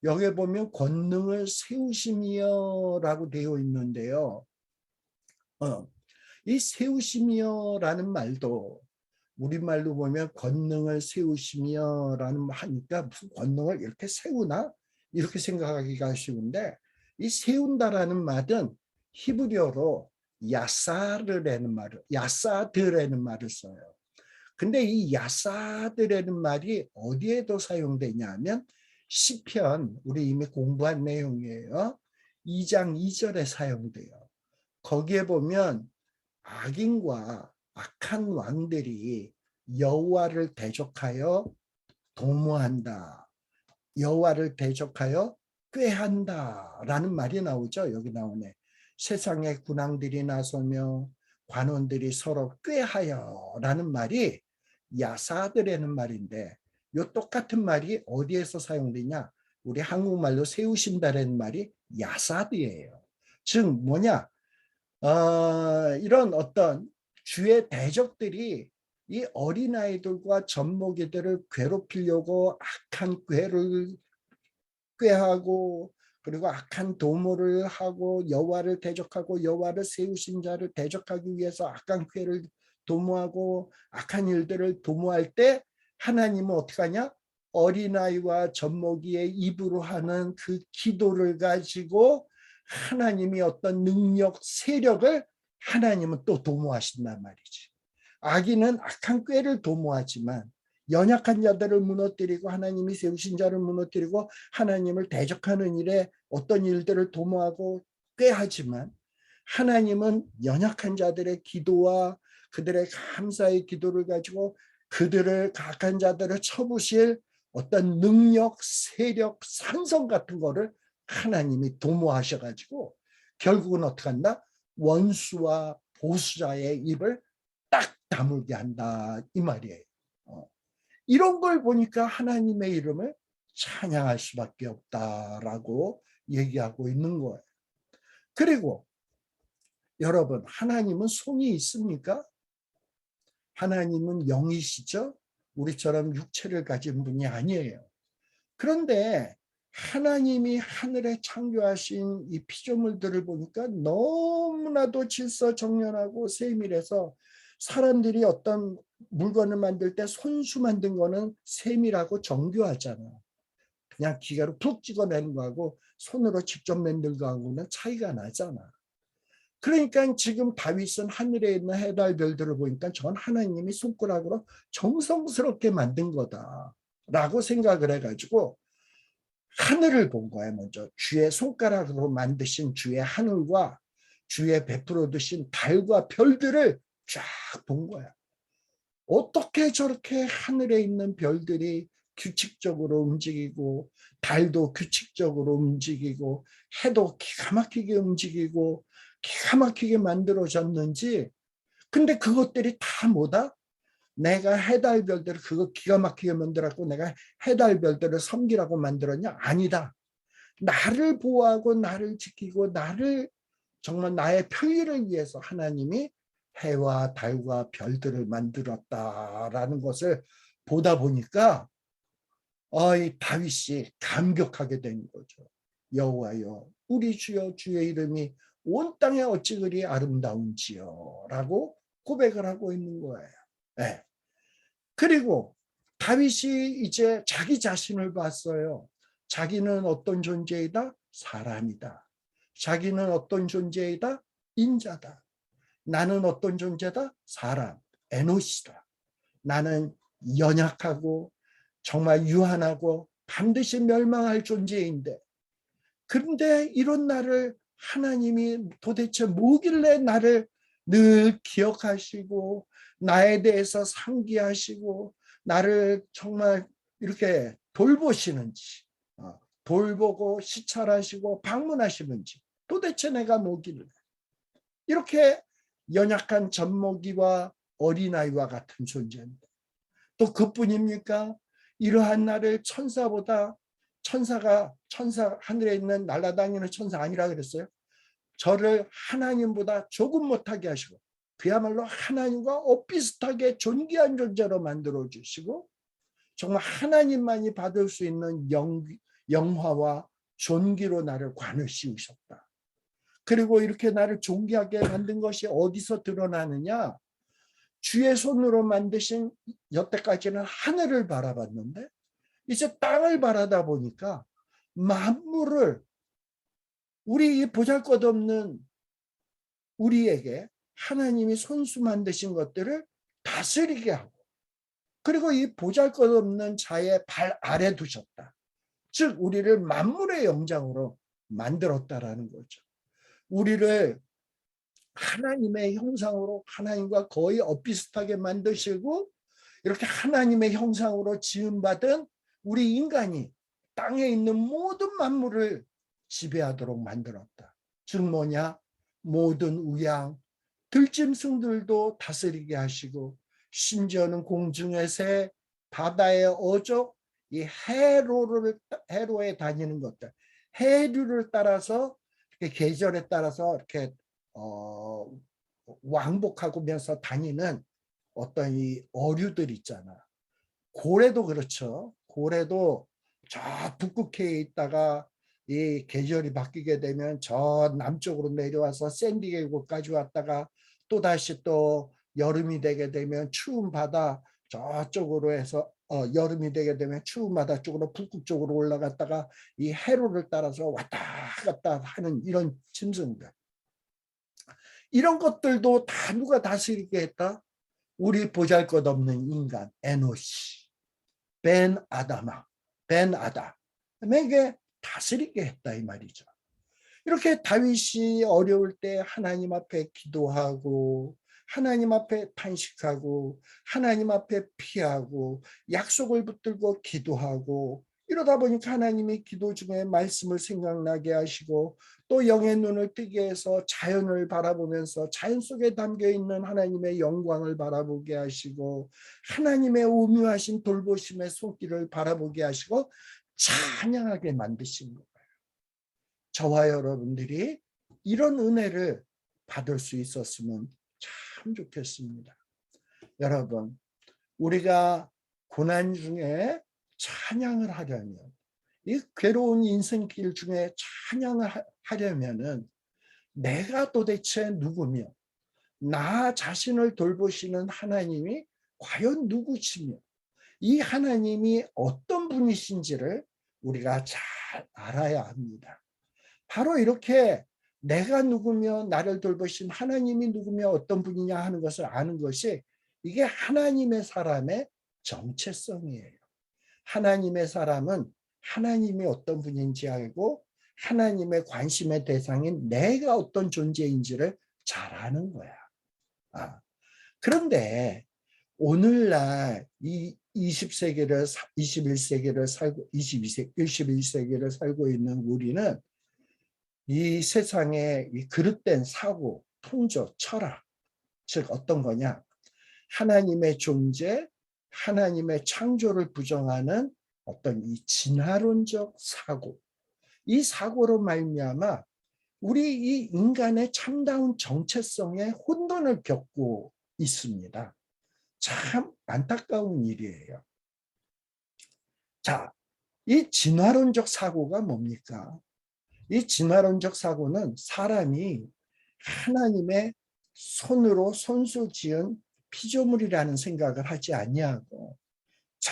여기에 보면 권능을 세우시며라고 되어 있는데요. 이 세우시며라는 말도 우리말로 보면 권능을 세우시며라는 하니까 무슨 권능을 이렇게 세우나? 이렇게 생각하기가 쉬운데 이 세운다라는 말은 히브리어로 야사드라는 말을 써요. 근데 이 야사드라는 말이 어디에도 사용되냐면 시편 우리 이미 공부한 내용이에요. 2장 2절에 사용돼요. 거기에 보면 악인과 악한 왕들이 여호와를 대적하여 도모한다. 여호와를 대적하여 꾀한다라는 말이 나오죠. 여기 나오네. 세상의 군왕들이 나서며 관원들이 서로 꾀하여라는 말이 야사드라는 말인데 이 똑같은 말이 어디에서 사용되냐? 우리 한국말로 세우신다라는 말이 야사드예요. 즉 뭐냐? 이런 어떤 주의 대적들이 이 어린아이들과 젖먹이들을 괴롭히려고 악한 꾀를 꾀하고 그리고 악한 도모를 하고 여호와를 대적하고 여호와를 세우신 자를 대적하기 위해서 악한 꾀를 도모하고 악한 일들을 도모할 때 하나님은 어떻게 하냐? 어린아이와 젖먹이의 입으로 하는 그 기도를 가지고 하나님이 어떤 능력, 세력을 하나님은 또 도모하신단 말이지. 악인은 악한 꾀를 도모하지만 연약한 자들을 무너뜨리고 하나님이 세우신 자를 무너뜨리고 하나님을 대적하는 일에 어떤 일들을 도모하고 꾀하지만 하나님은 연약한 자들의 기도와 그들의 감사의 기도를 가지고 그들을 악한 자들을 쳐부실 어떤 능력, 세력, 산성 같은 거를 하나님이 도모하셔가지고 결국은 어떻게 한다? 원수와 보수자의 입을 딱 다물게 한다 이 말이에요. 이런 걸 보니까 하나님의 이름을 찬양할 수밖에 없다라고 얘기하고 있는 거예요. 그리고 여러분, 하나님은 손이 있습니까? 하나님은 영이시죠? 우리처럼 육체를 가진 분이 아니에요. 그런데 하나님이 하늘에 창조하신 이 피조물들을 보니까 너무나도 질서정연하고 세밀해서 사람들이 어떤 물건을 만들 때 손수 만든 거는 세밀하고 정교하잖아. 그냥 기계로 푹 찍어내는 거하고 손으로 직접 만든 거하고는 차이가 나잖아. 그러니까 지금 다윗은 하늘에 있는 해달 별들을 보니까 저건 하나님이 손가락으로 정성스럽게 만든 거다라고 생각을 해가지고 하늘을 본 거야. 먼저 주의 손가락으로 만드신 주의 하늘과 주의 베풀어 두신 달과 별들을 쫙 본 거야. 어떻게 저렇게 하늘에 있는 별들이 규칙적으로 움직이고 달도 규칙적으로 움직이고 해도 기가 막히게 움직이고 기가 막히게 만들어졌는지. 근데 그것들이 다 뭐다? 내가 해달별들을 그거 기가 막히게 만들었고 내가 해달별들을 섬기라고 만들었냐? 아니다. 나를 보호하고 나를 지키고 나를 정말 나의 편리를 위해서 하나님이 해와 달과 별들을 만들었다라는 것을 보다 보니까 이 다윗이 감격하게 된 거죠. 여호와여 우리 주여 주의 이름이 온 땅에 어찌 그리 아름다운지요 라고 고백을 하고 있는 거예요. 네. 그리고 다윗이 이제 자기 자신을 봤어요. 자기는 어떤 존재이다? 사람이다. 자기는 어떤 존재이다? 인자다. 나는 어떤 존재다? 사람, 에노시다. 나는 연약하고 정말 유한하고 반드시 멸망할 존재인데 그런데 이런 나를 하나님이 도대체 뭐길래 나를 늘 기억하시고 나에 대해서 상기하시고 나를 정말 이렇게 돌보시는지 돌보고 시찰하시고 방문하시는지 도대체 내가 뭐길래 이렇게 연약한 젖먹이와 어린아이와 같은 존재인데 또 그뿐입니까? 이러한 나를 천사보다 천사 하늘에 있는 날아다니는 천사 아니라 그랬어요. 저를 하나님보다 조금 못하게 하시고 그야말로 하나님과 엇비슷하게 존귀한 존재로 만들어 주시고 정말 하나님만이 받을 수 있는 영화와 존귀로 나를 관을 씌우셨다. 그리고 이렇게 나를 존귀하게 만든 것이 어디서 드러나느냐? 주의 손으로 만드신 여태까지는 하늘을 바라봤는데 이제 땅을 바라다 보니까 만물을 우리 보잘것없는 우리에게 하나님이 손수 만드신 것들을 다스리게 하고 그리고 이 보잘것없는 자의 발 아래 두셨다. 즉 우리를 만물의 영장으로 만들었다라는 거죠. 우리를 하나님의 형상으로 하나님과 거의 엇비슷하게 만드시고 이렇게 하나님의 형상으로 지음받은 우리 인간이 땅에 있는 모든 만물을 지배하도록 만들었다. 즉 뭐냐? 모든 우양, 들짐승들도 다스리게 하시고 심지어는 공중의 새, 바다의 어족, 이 해로에 다니는 것들, 해류를 따라서 계절에 따라서 이렇게 왕복하면서 다니는 어떤 이 어류들 있잖아. 고래도 그렇죠. 고래도 저 북극해에 있다가 이 계절이 바뀌게 되면 저 남쪽으로 내려와서 샌디에고까지 왔다가 또다시 또 여름이 되게 되면 추운 바다 저쪽으로 해서 여름이 되게 되면 추운 바다 쪽으로 북극 쪽으로 올라갔다가 이 해로를 따라서 왔다 갔다 하는 이런 짐승들. 이런 것들도 다 누가 다스리게 했다? 우리 보잘것없는 인간 에노시, 벤 아담아, 벤 아담에게 다스리게 했다 이 말이죠. 이렇게 다윗이 어려울 때 하나님 앞에 기도하고 하나님 앞에 탄식하고 하나님 앞에 피하고 약속을 붙들고 기도하고 이러다 보니까 하나님이 기도 중에 말씀을 생각나게 하시고 또 영의 눈을 뜨게 해서 자연을 바라보면서 자연 속에 담겨있는 하나님의 영광을 바라보게 하시고 하나님의 오묘하신 돌보심의 손길을 바라보게 하시고 찬양하게 만드신 거예요. 저와 여러분들이 이런 은혜를 받을 수 있었으면 참 좋겠습니다. 여러분, 우리가 고난 중에 찬양을 하려면, 이 괴로운 인생길 중에 찬양을 하려면은 내가 도대체 누구며 나 자신을 돌보시는 하나님이 과연 누구시며 이 하나님이 어떤 분이신지를 우리가 잘 알아야 합니다. 바로 이렇게 내가 누구며 나를 돌보신 하나님이 누구며 어떤 분이냐 하는 것을 아는 것이 이게 하나님의 사람의 정체성이에요. 하나님의 사람은 하나님이 어떤 분인지 알고 하나님의 관심의 대상인 내가 어떤 존재인지를 잘 아는 거야. 그런데 오늘날 이 20세기를 21세기를 살고 21세기를 살고 있는 우리는 이 세상의 이 그릇된 사고, 통조, 철학, 즉 어떤 거냐? 하나님의 존재, 하나님의 창조를 부정하는 어떤 이 진화론적 사고, 이 사고로 말미암아 우리 이 인간의 참다운 정체성에 혼돈을 겪고 있습니다. 참 안타까운 일이에요. 자, 이 진화론적 사고가 뭡니까? 이 진화론적 사고는 사람이 하나님의 손으로 손수 지은 피조물이라는 생각을 하지 아니하고 저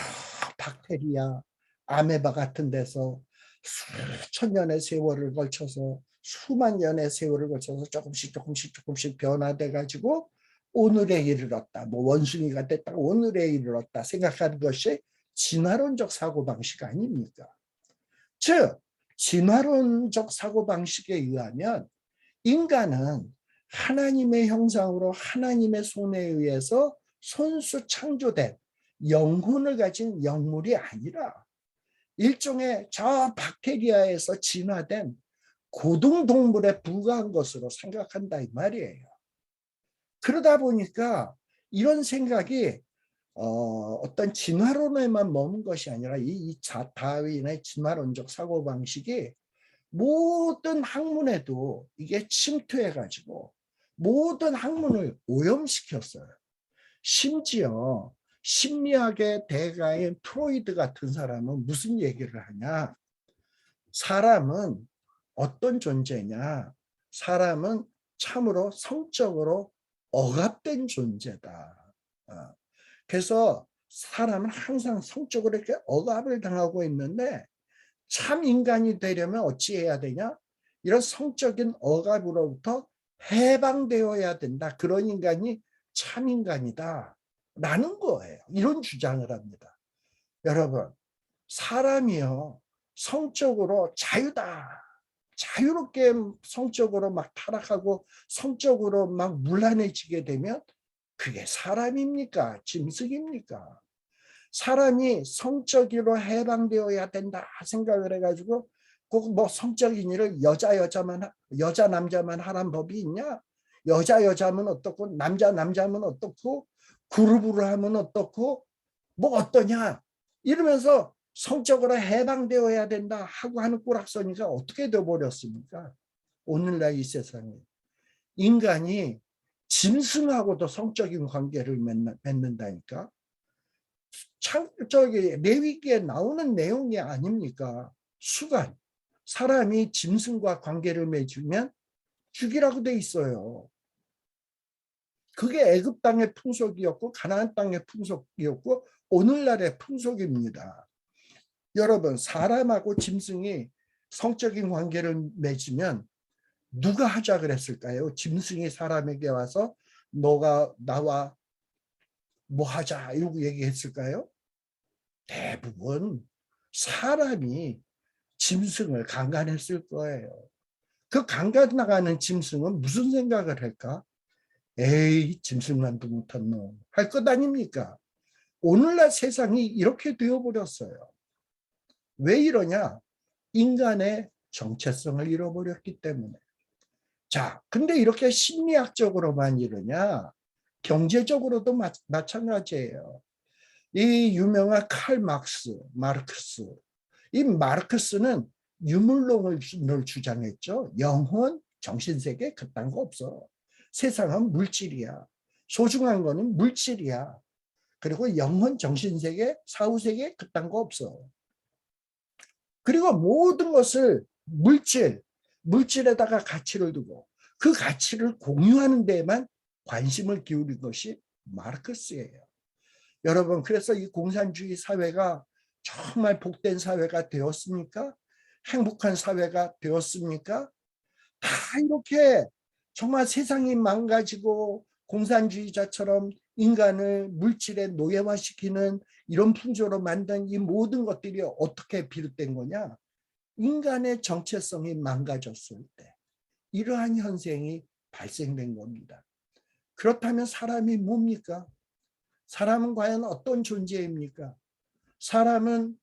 박테리아, 아메바 같은 데서 수천 년의 세월을 걸쳐서 수만 년의 세월을 걸쳐서 조금씩 변화돼 가지고 오늘에 이르렀다. 뭐 원숭이가 됐다가 오늘에 이르렀다 생각하는 것이 진화론적 사고방식 아닙니까? 즉 진화론적 사고방식에 의하면 인간은 하나님의 형상으로 하나님의 손에 의해서 손수 창조된 영혼을 가진 영물이 아니라 일종의 저 박테리아에서 진화된 고등동물에 불과한 것으로 생각한다 이 말이에요. 그러다 보니까 이런 생각이 어떤 진화론에만 머문 것이 아니라 이 다윈의 진화론적 사고방식이 모든 학문에도 이게 침투해가지고 모든 학문을 오염시켰어요. 심지어 심리학의 대가인 프로이드 같은 사람은 무슨 얘기를 하냐? 사람은 어떤 존재냐? 사람은 참으로 성적으로 억압된 존재다. 그래서 사람은 항상 성적으로 이렇게 억압을 당하고 있는데 참 인간이 되려면 어찌해야 되냐? 이런 성적인 억압으로부터 해방되어야 된다. 그런 인간이 참 인간이다. 라는 거예요. 이런 주장을 합니다. 여러분, 사람이요. 성적으로 자유다. 자유롭게 성적으로 막 타락하고 성적으로 막 문란해지게 되면 그게 사람입니까? 짐승입니까? 사람이 성적으로 해방되어야 된다 생각을 해가지고 꼭 뭐 성적인 일을 여자 남자만 하란 법이 있냐? 여자면 어떻고 남자면 어떻고 그룹으로 하면 어떻고 뭐 어떠냐 이러면서 성적으로 해방되어야 된다 하고 하는 꼬락서니까 어떻게 되어버렸습니까? 오늘날 이 세상에 인간이 짐승하고도 성적인 관계를 맺는다니까. 레위기에 나오는 내용이 아닙니까? 수간 사람이 짐승과 관계를 맺으면 죽이라고 돼 있어요. 그게 애굽 땅의 풍속이었고 가나안 땅의 풍속이었고 오늘날의 풍속입니다. 여러분, 사람하고 짐승이 성적인 관계를 맺으면 누가 하자 그랬을까요? 짐승이 사람에게 와서 너가 나와 뭐 하자 이러고 얘기했을까요? 대부분 사람이 짐승을 강간했을 거예요. 그 강간 나가는 짐승은 무슨 생각을 할까? 에이, 짐승만도 못한 놈 할 것 아닙니까? 오늘날 세상이 이렇게 되어버렸어요. 왜 이러냐? 인간의 정체성을 잃어버렸기 때문에. 자, 근데 이렇게 심리학적으로만 이러냐? 경제적으로도 마찬가지예요. 이 유명한 마르크스. 이 마르크스는 유물론을 주장했죠. 영혼, 정신세계 그딴 거 없어. 세상은 물질이야. 소중한 거는 물질이야. 그리고 영혼, 정신세계, 사후세계 그딴 거 없어. 그리고 모든 것을 물질에다가 가치를 두고 그 가치를 공유하는 데에만 관심을 기울인 것이 마르크스예요. 여러분, 그래서 이 공산주의 사회가 정말 복된 사회가 되었습니까? 행복한 사회가 되었습니까? 다 이렇게 정말 세상이 망가지고 공산주의자처럼 인간을 물질에 노예화시키는 이런 풍조로 만든 이 모든 것들이 어떻게 비롯된 거냐? 인간의 정체성이 망가졌을 때 이러한 현상이 발생된 겁니다. 그렇다면 사람이 뭡니까? 사람은 과연 어떤 존재입니까? 사람은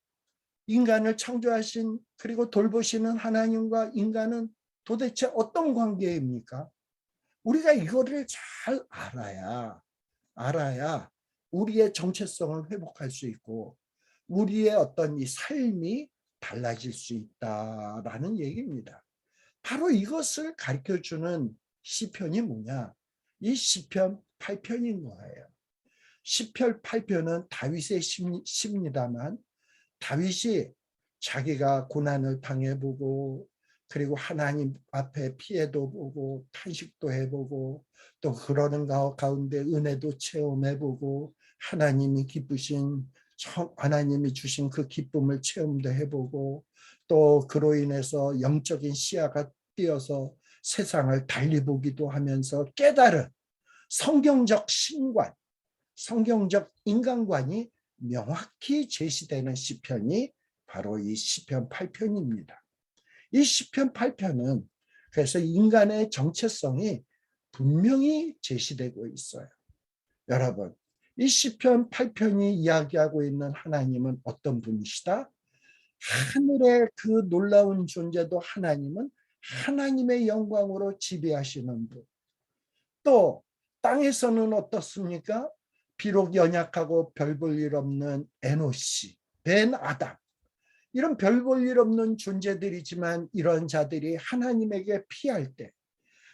인간을 창조하신 그리고 돌보시는 하나님과 인간은 도대체 어떤 관계입니까? 우리가 이거를 잘 알아야 우리의 정체성을 회복할 수 있고 우리의 어떤 이 삶이 달라질 수 있다라는 얘기입니다. 바로 이것을 가르쳐주는 시편이 뭐냐? 이 시편 8편인 거예요. 시편 8편은 다윗의 시입니다만 다윗이 자기가 고난을 당해보고 그리고 하나님 앞에 피해도 보고 탄식도 해보고 또 그러는 가운데 은혜도 체험해보고 하나님이 기쁘신 하나님이 주신 그 기쁨을 체험도 해보고 또 그로 인해서 영적인 시야가 띄어서 세상을 달리 보기도 하면서 깨달은 성경적 신관, 성경적 인간관이 명확히 제시되는 시편이 바로 이 시편 8편입니다. 이 시편 8편은 그래서 인간의 정체성이 분명히 제시되고 있어요. 여러분, 이 시편 8편이 이야기하고 있는 하나님은 어떤 분이시다? 하늘의 그 놀라운 존재도 하나님은 하나님의 영광으로 지배하시는 분. 또 땅에서는 어떻습니까? 비록 연약하고 별 볼 일 없는 에노시, 벤 아담, 이런 별 볼 일 없는 존재들이지만 이런 자들이 하나님에게 피할 때,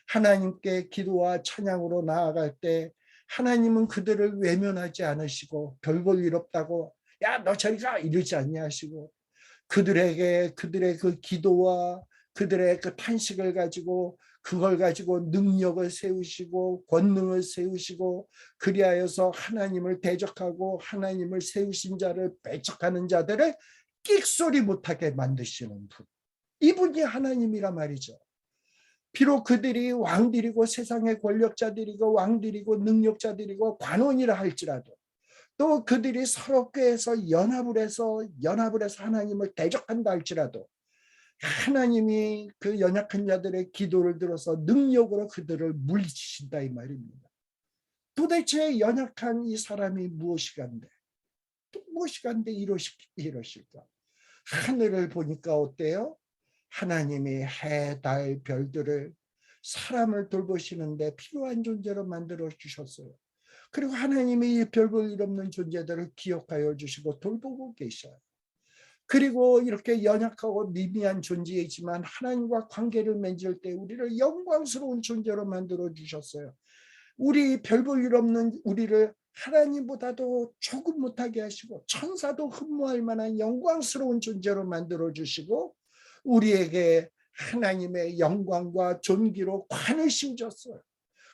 하나님께 기도와 찬양으로 나아갈 때 하나님은 그들을 외면하지 않으시고 별 볼 일 없다고 야 너 저리 가 이러지 않냐시고 그들에게 그들의 그 기도와 그들의 그 탄식을 가지고 그걸 가지고 능력을 세우시고 권능을 세우시고 그리하여서 하나님을 대적하고 하나님을 세우신 자를 배척하는 자들을 끽소리 못하게 만드시는 분. 이분이 하나님이라 말이죠. 비록 그들이 왕들이고 세상의 권력자들이고 왕들이고 능력자들이고 관원이라 할지라도 또 그들이 서로 꾀해서 연합을 해서 하나님을 대적한다 할지라도 하나님이 그 연약한 자들의 기도를 들어서 능력으로 그들을 물리치신다 이 말입니다. 도대체 연약한 이 사람이 무엇이간데 이러실까? 하늘을 보니까 어때요? 하나님이 해, 달, 별들을 사람을 돌보시는데 필요한 존재로 만들어 주셨어요. 그리고 하나님이 이 별 볼 일 없는 존재들을 기억하여 주시고 돌보고 계셔요. 그리고 이렇게 연약하고 미미한 존재이지만 하나님과 관계를 맺을 때 우리를 영광스러운 존재로 만들어 주셨어요. 우리 별 볼 일 없는 우리를 하나님보다도 조금 못하게 하시고 천사도 흠모할 만한 영광스러운 존재로 만들어 주시고 우리에게 하나님의 영광과 존귀로 관을 씌우셨어요.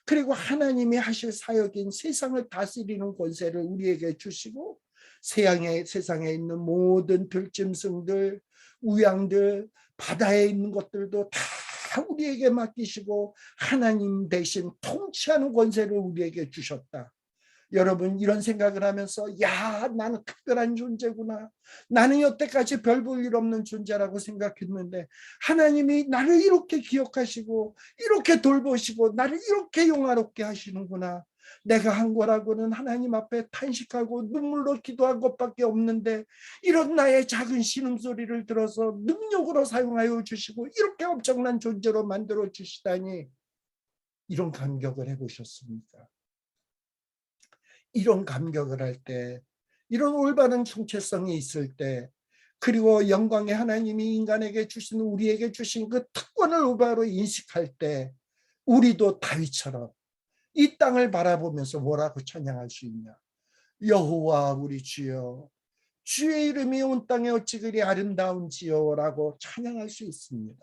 그리고 하나님이 하실 사역인 세상을 다스리는 권세를 우리에게 주시고 세상에 있는 모든 들짐승들, 우양들, 바다에 있는 것들도 다 우리에게 맡기시고 하나님 대신 통치하는 권세를 우리에게 주셨다. 여러분 이런 생각을 하면서 야 나는 특별한 존재구나. 나는 여태까지 별 볼 일 없는 존재라고 생각했는데 하나님이 나를 이렇게 기억하시고 이렇게 돌보시고 나를 이렇게 영화롭게 하시는구나. 내가 한 거라고는 하나님 앞에 탄식하고 눈물로 기도한 것밖에 없는데 이런 나의 작은 신음소리를 들어서 능력으로 사용하여 주시고 이렇게 엄청난 존재로 만들어 주시다니 이런 감격을 해보셨습니까? 이런 감격을 할 때, 이런 올바른 정체성이 있을 때, 그리고 영광의 하나님이 인간에게 주신 우리에게 주신 그 특권을 올바로 인식할 때 우리도 다윗처럼 이 땅을 바라보면서 뭐라고 찬양할 수 있냐? 여호와 우리 주여 주의 이름이 온 땅에 어찌 그리 아름다운지요 라고 찬양할 수 있습니다.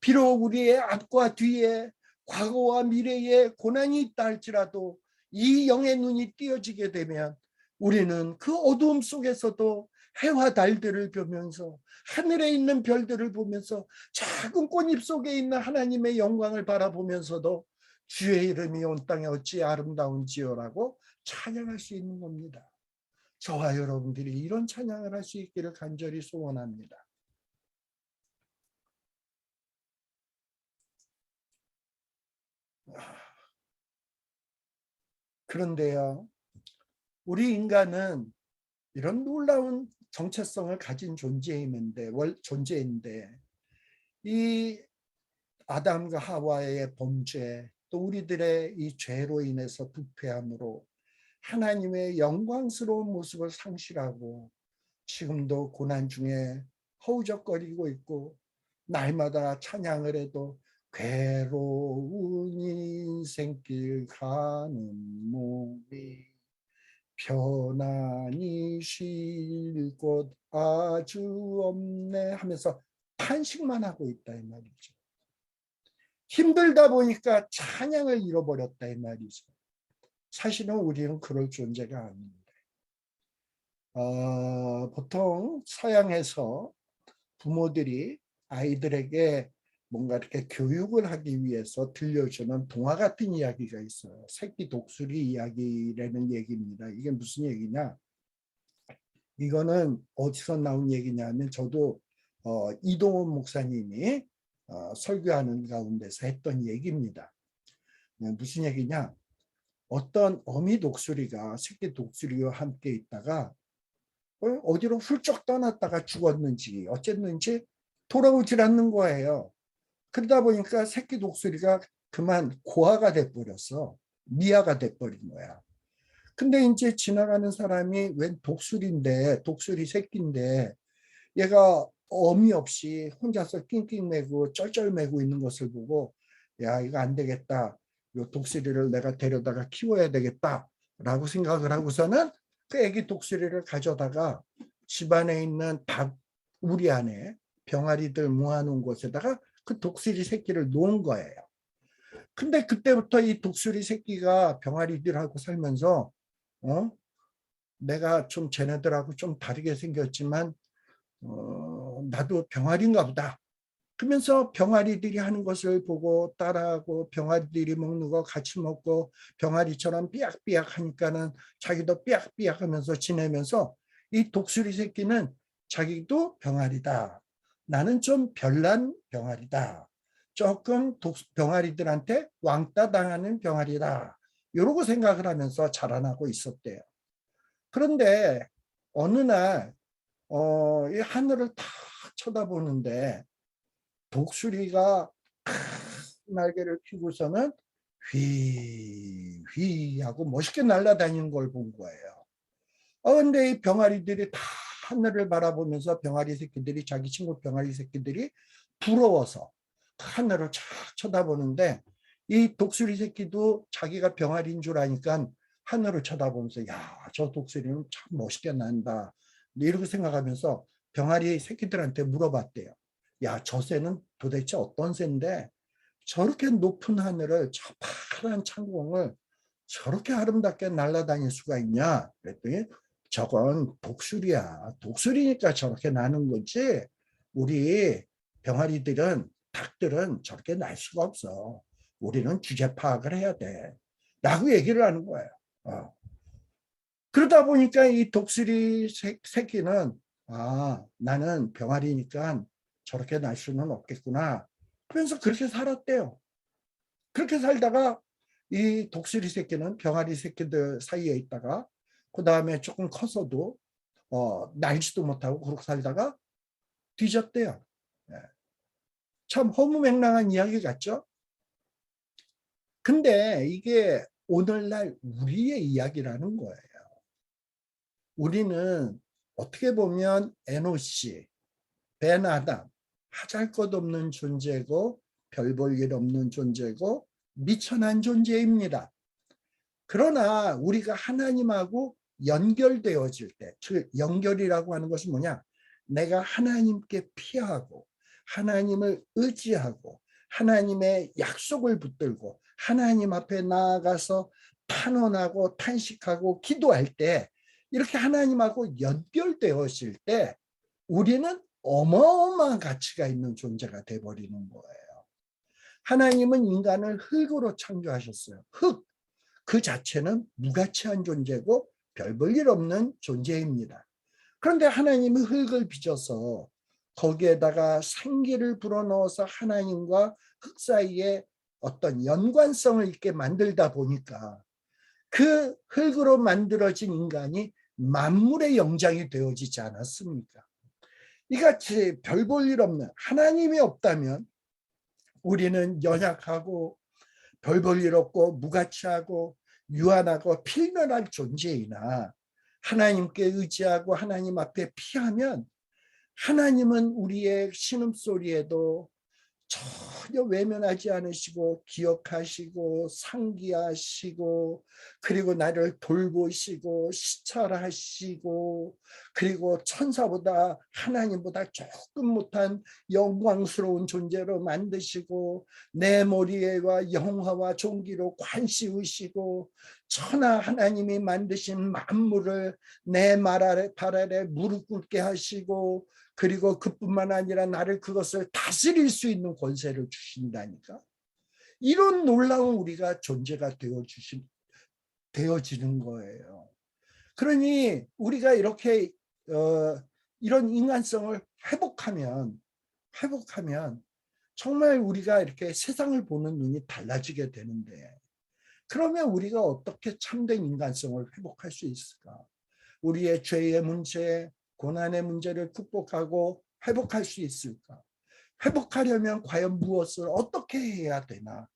비록 우리의 앞과 뒤에 과거와 미래에 고난이 있다 할지라도 이 영의 눈이 띄어지게 되면 우리는 그 어두움 속에서도 해와 달들을 보면서 하늘에 있는 별들을 보면서 작은 꽃잎 속에 있는 하나님의 영광을 바라보면서도 주의 이름이 온 땅에 어찌 아름다운지요라고 찬양할 수 있는 겁니다. 저와 여러분들이 이런 찬양을 할 수 있기를 간절히 소원합니다. 그런데요, 우리 인간은 이런 놀라운 정체성을 가진 존재인데 이 아담과 하와의 범죄 또 우리들의 이 죄로 인해서 부패함으로 하나님의 영광스러운 모습을 상실하고 지금도 고난 중에 허우적거리고 있고 날마다 찬양을 해도 괴로운 인생길 가는 몸이 편안히 쉴 곳 아주 없네 하면서 탄식만 하고 있다 이 말이죠. 힘들다 보니까 찬양을 잃어버렸다 이 말이죠. 사실은 우리는 그럴 존재가 아닙니다. 보통 서양에서 부모들이 아이들에게 뭔가 이렇게 교육을 하기 위해서 들려주는 동화 같은 이야기가 있어요. 새끼 독수리 이야기라는 얘기입니다. 이게 무슨 얘기냐? 이거는 어디서 나온 얘기냐면 저도 이동원 목사님이 설교하는 가운데서 했던 얘기입니다. 무슨 얘기냐? 어떤 어미 독수리가 새끼 독수리와 함께 있다가 어디로 훌쩍 떠났다가 죽었는지 어쨌는지 돌아오질 않는 거예요. 그러다 보니까 새끼 독수리가 그만 고아가 돼버렸어. 미아가 돼버린 거야. 근데 이제 지나가는 사람이 웬 독수리인데 독수리 새끼인데 얘가 어미 없이 혼자서 낑낑매고 쩔쩔매고 있는 것을 보고 야 이거 안 되겠다. 요 독수리를 내가 데려다가 키워야 되겠다 라고 생각을 하고서는 그 애기 독수리를 가져다가 집안에 있는 닭 우리 안에 병아리들 모아놓은 곳에다가 그 독수리 새끼를 놓은 거예요. 근데 그때부터 이 독수리 새끼가 병아리들하고 살면서 내가 좀 쟤네들하고 좀 다르게 생겼지만 나도 병아리인가 보다. 그러면서 병아리들이 하는 것을 보고 따라하고 병아리들이 먹는 거 같이 먹고 병아리처럼 삐약삐약 하니까는 자기도 삐약삐약 하면서 지내면서 이 독수리 새끼는 자기도 병아리다. 나는 좀 별난 병아리다. 조금 병아리들한테 왕따 당하는 병아리다. 이러고 생각을 하면서 자라나고 있었대요. 그런데 어느 날 이 하늘을 탁 쳐다보는데 독수리가 날개를 펴고서는 휘휘 하고 멋있게 날아다니는 걸 본 거예요. 근데 이 병아리들이 다 하늘을 바라보면서 병아리 새끼들이 자기 친구 병아리 새끼들이 부러워서 하늘을 쫙 쳐다보는데 이 독수리 새끼도 자기가 병아리인 줄 아니까 하늘을 쳐다보면서 야, 저 독수리는 참 멋있게 난다. 이렇게 생각하면서 병아리 새끼들한테 물어봤대요. 야, 저 새는 도대체 어떤 새인데 저렇게 높은 하늘을, 저 파란 창공을 저렇게 아름답게 날아다닐 수가 있냐? 그랬더니 저건 독수리야. 독수리니까 저렇게 나는 거지. 우리 병아리들은, 닭들은 저렇게 날 수가 없어. 우리는 주제 파악을 해야 돼. 라고 얘기를 하는 거예요. 그러다 보니까 이 독수리 새끼는 나는 병아리니까 저렇게 날 수는 없겠구나. 그래서 그렇게 살았대요. 그렇게 살다가 이 독수리 새끼는 병아리 새끼들 사이에 있다가 그 다음에 조금 커서도 날지도 못하고 그렇게 살다가 뒤졌대요. 참 허무맹랑한 이야기 같죠? 근데 이게 오늘날 우리의 이야기라는 거예요. 우리는 어떻게 보면 에노시, 벤아담, 하잘것없는 존재고 별 볼 일 없는 존재고 미천한 존재입니다. 그러나 우리가 하나님하고 연결되어질 때, 즉 연결이라고 하는 것은 뭐냐? 내가 하나님께 피하고 하나님을 의지하고 하나님의 약속을 붙들고 하나님 앞에 나아가서 탄원하고 탄식하고 기도할 때, 이렇게 하나님하고 연결되어질 때 우리는 어마어마한 가치가 있는 존재가 되어버리는 거예요. 하나님은 인간을 흙으로 창조하셨어요. 흙, 그 자체는 무가치한 존재고 별 볼 일 없는 존재입니다. 그런데 하나님이 흙을 빚어서 거기에다가 생기를 불어넣어서 하나님과 흙 사이에 어떤 연관성을 있게 만들다 보니까 그 흙으로 만들어진 인간이 만물의 영장이 되어지지 않았습니까? 이같이 별 볼 일 없는, 하나님이 없다면 우리는 연약하고 별 볼 일 없고 무가치하고 유한하고 필멸할 존재이나, 하나님께 의지하고 하나님 앞에 피하면 하나님은 우리의 신음소리에도 전혀 외면하지 않으시고 기억하시고 상기하시고, 그리고 나를 돌보시고 시찰하시고, 그리고 천사보다 하나님보다 조금 못한 영광스러운 존재로 만드시고 내 머리와 영화와 종기로 관시우시고, 천하 하나님이 만드신 만물을 내 발 아래 무릎 꿇게 하시고, 그리고 그뿐만 아니라 나를 그것을 다스릴 수 있는 권세를 주신다니까. 이런 놀라운 우리가 존재가 되어지는 거예요. 그러니 우리가 이렇게 이런 인간성을 회복하면 정말 우리가 이렇게 세상을 보는 눈이 달라지게 되는데, 그러면 우리가 어떻게 참된 인간성을 회복할 수 있을까? 우리의 죄의 문제, 고난의 문제를 극복하고 회복할 수 있을까? 회복하려면 과연 무엇을 어떻게 해야 되나?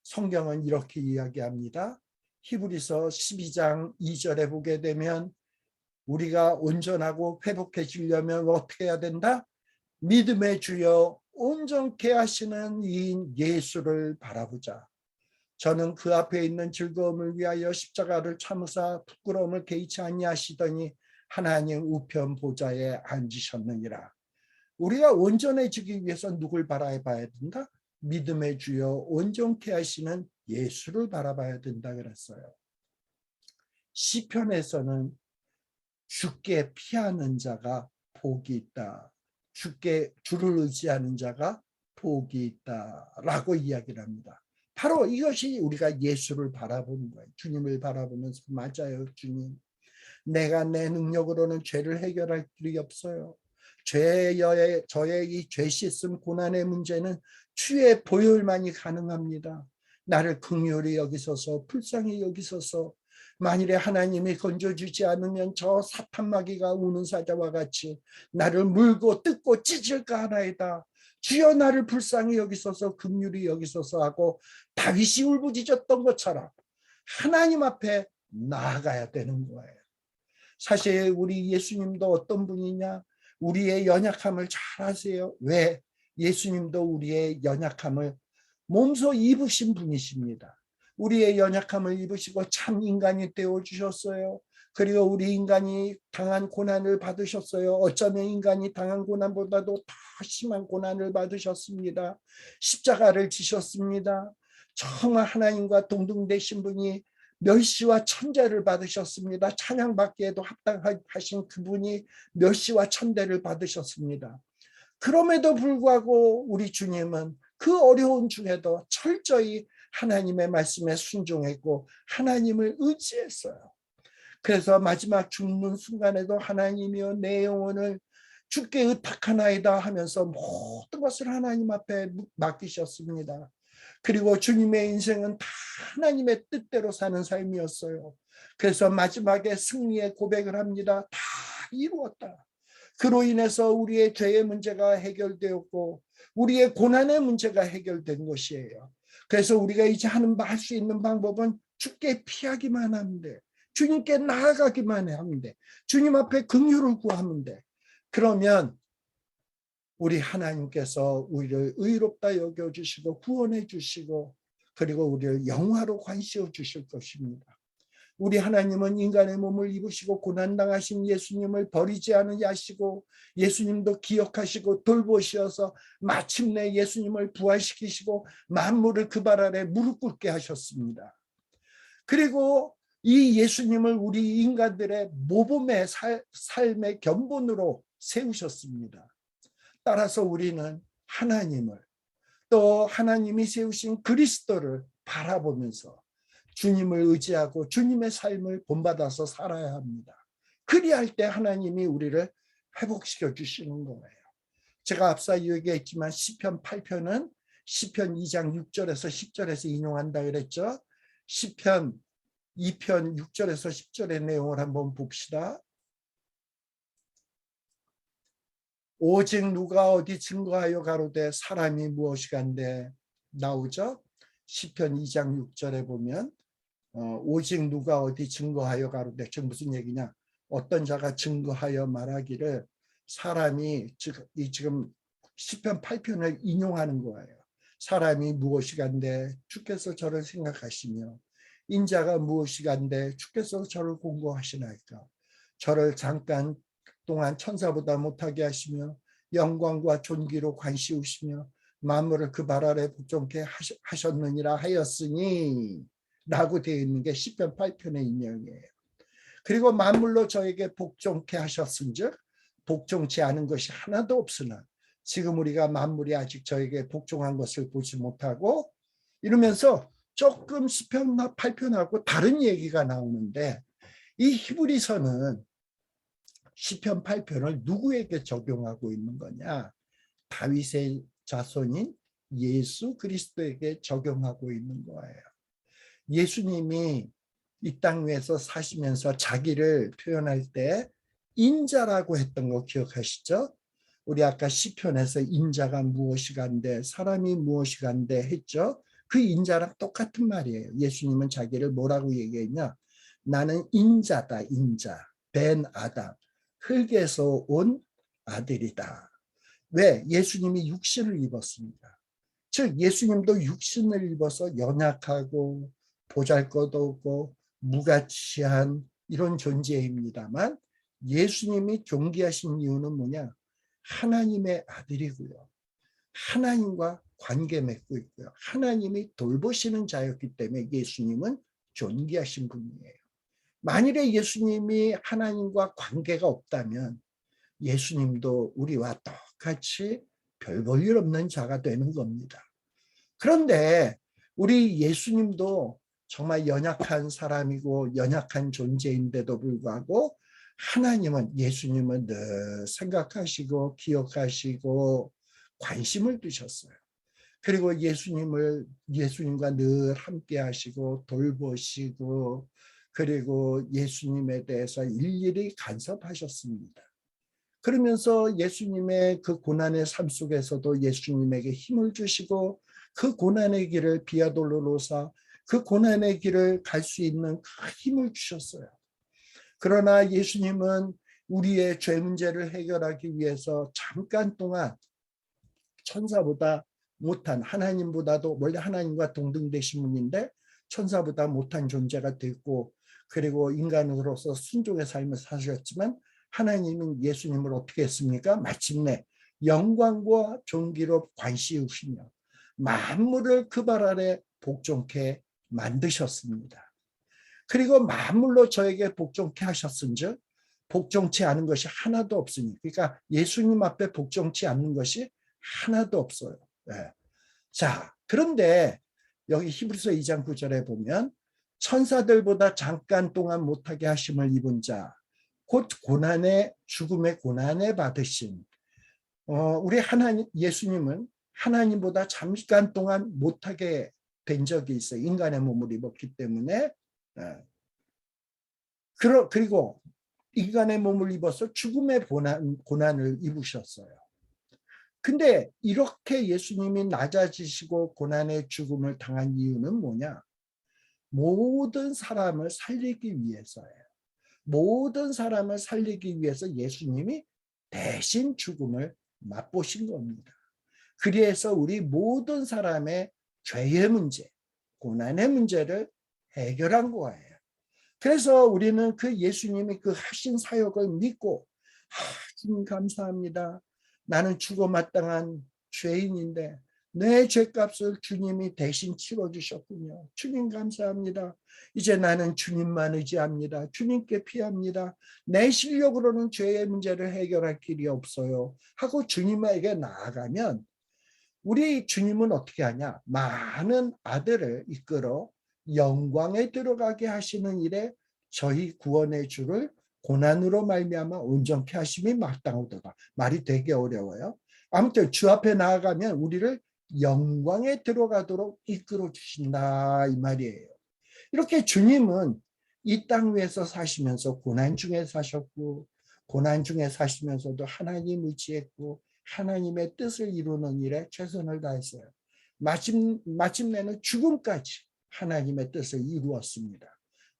성경은 이렇게 이야기합니다. 히브리서 12장 2절에 보게 되면 우리가 온전하고 회복해지려면 어떻게 해야 된다? 믿음의 주여 온전케 하시는 이인 예수를 바라보자. 저는 그 앞에 있는 즐거움을 위하여 십자가를 참으사 부끄러움을 개의치 아니하시더니 하나님 우편 보좌에 앉으셨느니라. 우리가 온전해지기 위해서 누굴 바라봐야 된다? 믿음의 주여 온전케 하시는 예수를 바라봐야 된다 그랬어요. 시편에서는 주께 피하는 자가 복이 있다. 주를 의지하는 자가 복이 있다라고 이야기를 합니다. 바로 이것이 우리가 예수를 바라보는 거예요. 주님을 바라보면서, 맞아요, 주님. 내가 내 능력으로는 죄를 해결할 길이 없어요. 저의 이 죄 씻음 고난의 문제는 주의 보혈만이 가능합니다. 나를 긍휼히 여기소서, 불쌍히 여기소서. 만일에 하나님이 건져주지 않으면 저 사탄마귀가 우는 사자와 같이 나를 물고 뜯고 찢을까 하나이다. 주여 나를 불쌍히 여기소서, 긍휼히 여기소서 하고 다윗이 울부짖었던 것처럼 하나님 앞에 나아가야 되는 거예요. 사실 우리 예수님도 어떤 분이냐? 우리의 연약함을 잘 아세요. 왜? 예수님도 우리의 연약함을 몸소 입으신 분이십니다. 우리의 연약함을 입으시고 참 인간이 되어주셨어요. 그리고 우리 인간이 당한 고난을 받으셨어요. 어쩌면 인간이 당한 고난보다도 더 심한 고난을 받으셨습니다. 십자가를 지셨습니다. 정말 하나님과 동등되신 분이 멸시와 천대를 받으셨습니다. 찬양받기에도 합당하신 그분이 멸시와 천대를 받으셨습니다. 그럼에도 불구하고 우리 주님은 그 어려운 중에도 철저히 하나님의 말씀에 순종했고 하나님을 의지했어요. 그래서 마지막 죽는 순간에도 하나님이여 내 영혼을 주께 의탁하나이다 하면서 모든 것을 하나님 앞에 맡기셨습니다. 그리고 주님의 인생은 다 하나님의 뜻대로 사는 삶이었어요. 그래서 마지막에 승리의 고백을 합니다. 다 이루었다. 그로 인해서 우리의 죄의 문제가 해결되었고 우리의 고난의 문제가 해결된 것이에요. 그래서 우리가 이제 할 수 있는 방법은 주께 피하기만 하면 돼. 주님께 나아가기만 하면 돼. 주님 앞에 긍휼을 구하면 돼. 그러면 우리 하나님께서 우리를 의롭다 여겨주시고 구원해 주시고 그리고 우리를 영화로 관시어 주실 것입니다. 우리 하나님은 인간의 몸을 입으시고 고난당하신 예수님을 버리지 않으시고 예수님도 기억하시고 돌보시어서 마침내 예수님을 부활시키시고 만물을 그 발 아래 무릎 꿇게 하셨습니다. 그리고 이 예수님을 우리 인간들의 모범의 삶의 견본으로 세우셨습니다. 따라서 우리는 하나님을 또 하나님이 세우신 그리스도를 바라보면서 주님을 의지하고 주님의 삶을 본받아서 살아야 합니다. 그리할 때 하나님이 우리를 회복시켜 주시는 거예요. 제가 앞서 얘기했지만 시편 8편은 시편 2장 6절에서 10절에서 인용한다 그랬죠. 시편 2편 6절에서 10절의 내용을 한번 봅시다. 오직 누가 어디 증거하여 가로되 사람이 무엇이간데 나오죠. 시편 2장 6절에 보면 오직 누가 어디 증거하여 가로되 지금 무슨 얘기냐. 어떤 자가 증거하여 말하기를 사람이 지금 시편 8편을 인용하는 거예요. 사람이 무엇이간데 주께서 저를 생각하시며 인자가 무엇이간데 주께서 저를 공고하시나이까. 저를 잠깐 동안 천사보다 못하게 하시며 영광과 존귀로 관시우시며 만물을 그 발 아래 복종케 하셨느니라 하였으니 라고 되어 있는 게 시편 8편의 인용이에요. 그리고 만물로 저에게 복종케 하셨은즉 복종치 않은 것이 하나도 없으나 지금 우리가 만물이 아직 저에게 복종한 것을 보지 못하고 이러면서 조금 시편 8편하고 다른 얘기가 나오는데 이 히브리서는 시편 8편을 누구에게 적용하고 있는 거냐? 다윗의 자손인 예수 그리스도에게 적용하고 있는 거예요. 예수님이 이 땅 위에서 사시면서 자기를 표현할 때 인자라고 했던 거 기억하시죠? 우리 아까 시편에서 인자가 무엇이간데 사람이 무엇이간데 했죠? 그 인자랑 똑같은 말이에요. 예수님은 자기를 뭐라고 얘기했냐? 나는 인자다, 인자. 벤 아담. 흙에서 온 아들이다. 왜? 예수님이 육신을 입었습니다. 즉 예수님도 육신을 입어서 연약하고 보잘것없고 무가치한 이런 존재입니다만 예수님이 존귀하신 이유는 뭐냐? 하나님의 아들이고요. 하나님과 관계 맺고 있고요. 하나님이 돌보시는 자였기 때문에 예수님은 존귀하신 분이에요. 만일에 예수님이 하나님과 관계가 없다면 예수님도 우리와 똑같이 별 볼 일 없는 자가 되는 겁니다. 그런데 우리 예수님도 정말 연약한 사람이고 연약한 존재인데도 불구하고 하나님은 예수님은 늘 생각하시고 기억하시고 관심을 두셨어요. 그리고 예수님과 늘 함께 하시고 돌보시고 그리고 예수님에 대해서 일일이 간섭하셨습니다. 그러면서 예수님의 그 고난의 삶 속에서도 예수님에게 힘을 주시고 그 고난의 길을 비아돌로로사 그 고난의 길을 갈 수 있는 그 힘을 주셨어요. 그러나 예수님은 우리의 죄 문제를 해결하기 위해서 잠깐 동안 천사보다 못한 하나님보다도 원래 하나님과 동등되신 분인데 천사보다 못한 존재가 됐고 그리고 인간으로서 순종의 삶을 사셨지만 하나님은 예수님을 어떻게 했습니까? 마침내 영광과 존귀로 관시우시며 만물을 그 발 아래 복종케 만드셨습니다. 그리고 만물로 저에게 복종케 하셨은즉 복종치 않은 것이 하나도 없으니, 그러니까 예수님 앞에 복종치 않는 것이 하나도 없어요. 네. 자, 그런데 여기 히브리서 2장 9절에 보면 천사들보다 잠깐 동안 못하게 하심을 입은 자, 곧 고난의 죽음의 고난에 받으신 우리 하나님 예수님은 하나님보다 잠깐 동안 못하게 된 적이 있어요. 인간의 몸을 입었기 때문에. 그리고 인간의 몸을 입어서 죽음의 고난을 입으셨어요. 근데 이렇게 예수님이 낮아지시고 고난의 죽음을 당한 이유는 뭐냐? 모든 사람을 살리기 위해서예요. 모든 사람을 살리기 위해서 예수님이 대신 죽음을 맛보신 겁니다. 그래서 우리 모든 사람의 죄의 문제, 고난의 문제를 해결한 거예요. 그래서 우리는 그 예수님이 그 하신 사역을 믿고, 주님 감사합니다. 나는 죽어 마땅한 죄인인데 내 죄값을 주님이 대신 치러주셨군요. 주님 감사합니다. 이제 나는 주님만 의지합니다. 주님께 피합니다. 내 실력으로는 죄의 문제를 해결할 길이 없어요 하고 주님에게 나아가면, 우리 주님은 어떻게 하냐? 많은 아들을 이끌어 영광에 들어가게 하시는 일에 저희 구원의 주를 고난으로 말미암아 온전케 하심이 마땅하도다. 말이 되게 어려워요. 아무튼 주 앞에 나아가면 우리를 영광에 들어가도록 이끌어 주신다 이 말이에요. 이렇게 주님은 이 땅 위에서 사시면서 고난 중에 사셨고, 고난 중에 사시면서도 하나님 의지했고 하나님의 뜻을 이루는 일에 최선을 다했어요. 마침내는 죽음까지 하나님의 뜻을 이루었습니다.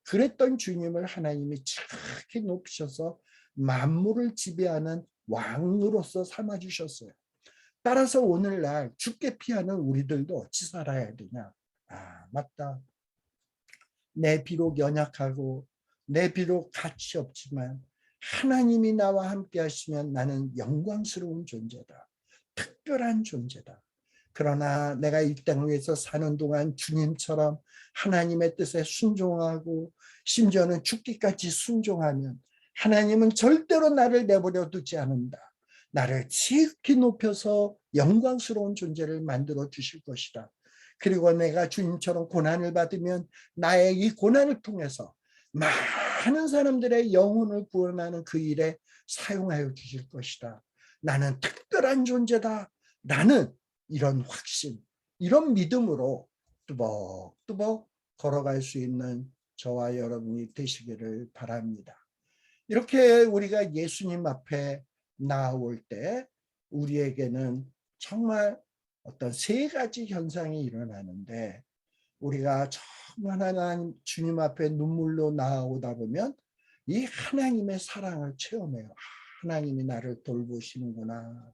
그랬던 주님을 하나님이 지극히 높이셔서 만물을 지배하는 왕으로서 삼아주셨어요. 따라서 오늘날 죽게 피하는 우리들도 어찌 살아야 되냐? 맞다. 내 비록 연약하고 내 비록 가치 없지만 하나님이 나와 함께 하시면 나는 영광스러운 존재다. 특별한 존재다. 그러나 내가 이 땅 위에서 사는 동안 주님처럼 하나님의 뜻에 순종하고 심지어는 죽기까지 순종하면 하나님은 절대로 나를 내버려 두지 않는다. 나를 지극히 높여서 영광스러운 존재를 만들어 주실 것이다. 그리고 내가 주님처럼 고난을 받으면 나의 이 고난을 통해서 많은 사람들의 영혼을 구원하는 그 일에 사용하여 주실 것이다. 나는 특별한 존재다. 나는 이런 확신, 이런 믿음으로 뚜벅뚜벅 걸어갈 수 있는 저와 여러분이 되시기를 바랍니다. 이렇게 우리가 예수님 앞에 나올 때 우리에게는 정말 어떤 세 가지 현상이 일어나는데, 우리가 정말 하나님 주님 앞에 눈물로 나오다 보면 이 하나님의 사랑을 체험해요. 하나님이 나를 돌보시는구나.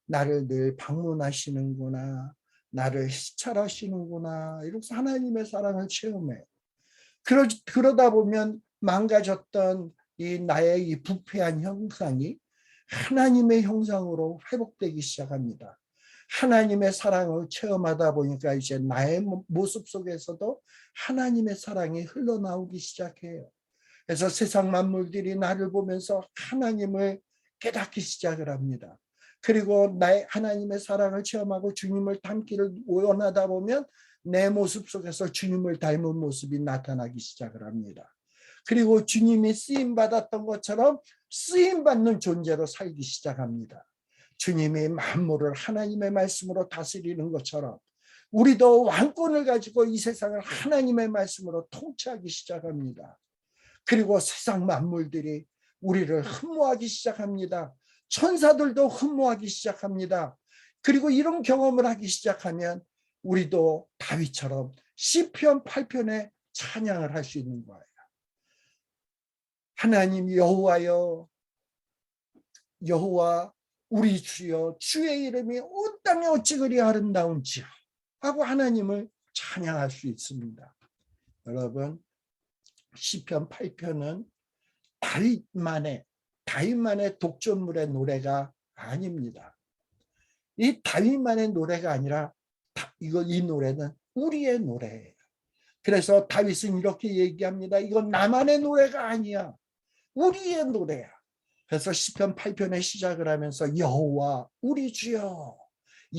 나를 늘 방문하시는구나. 나를 시찰하시는구나. 이렇게 하나님의 사랑을 체험해요. 그러다 보면 망가졌던 이 나의 이 부패한 형상이 하나님의 형상으로 회복되기 시작합니다. 하나님의 사랑을 체험하다 보니까 이제 나의 모습 속에서도 하나님의 사랑이 흘러나오기 시작해요. 그래서 세상 만물들이 나를 보면서 하나님을 깨닫기 시작을 합니다. 그리고 나의 하나님의 사랑을 체험하고 주님을 닮기를 원하다 보면 내 모습 속에서 주님을 닮은 모습이 나타나기 시작을 합니다. 그리고 주님이 쓰임받았던 것처럼 쓰임받는 존재로 살기 시작합니다. 주님이 만물을 하나님의 말씀으로 다스리는 것처럼 우리도 왕권을 가지고 이 세상을 하나님의 말씀으로 통치하기 시작합니다. 그리고 세상 만물들이 우리를 흠모하기 시작합니다. 천사들도 흠모하기 시작합니다. 그리고 이런 경험을 하기 시작하면 우리도 다윗처럼 시편 8편에 찬양을 할 수 있는 거예요. 하나님 여호와여, 여호와 우리 주여, 주의 이름이 온 땅에 어찌 그리 아름다운지요 하고 하나님을 찬양할 수 있습니다. 여러분, 시편 8편은 다윗만의 독점물의 노래가 아닙니다. 이 다윗만의 노래가 아니라 이 노래는 우리의 노래예요. 그래서 다윗은 이렇게 얘기합니다. 이건 나만의 노래가 아니야. 우리의 노래야. 그래서 시편 8편에 시작을 하면서 여호와 우리 주여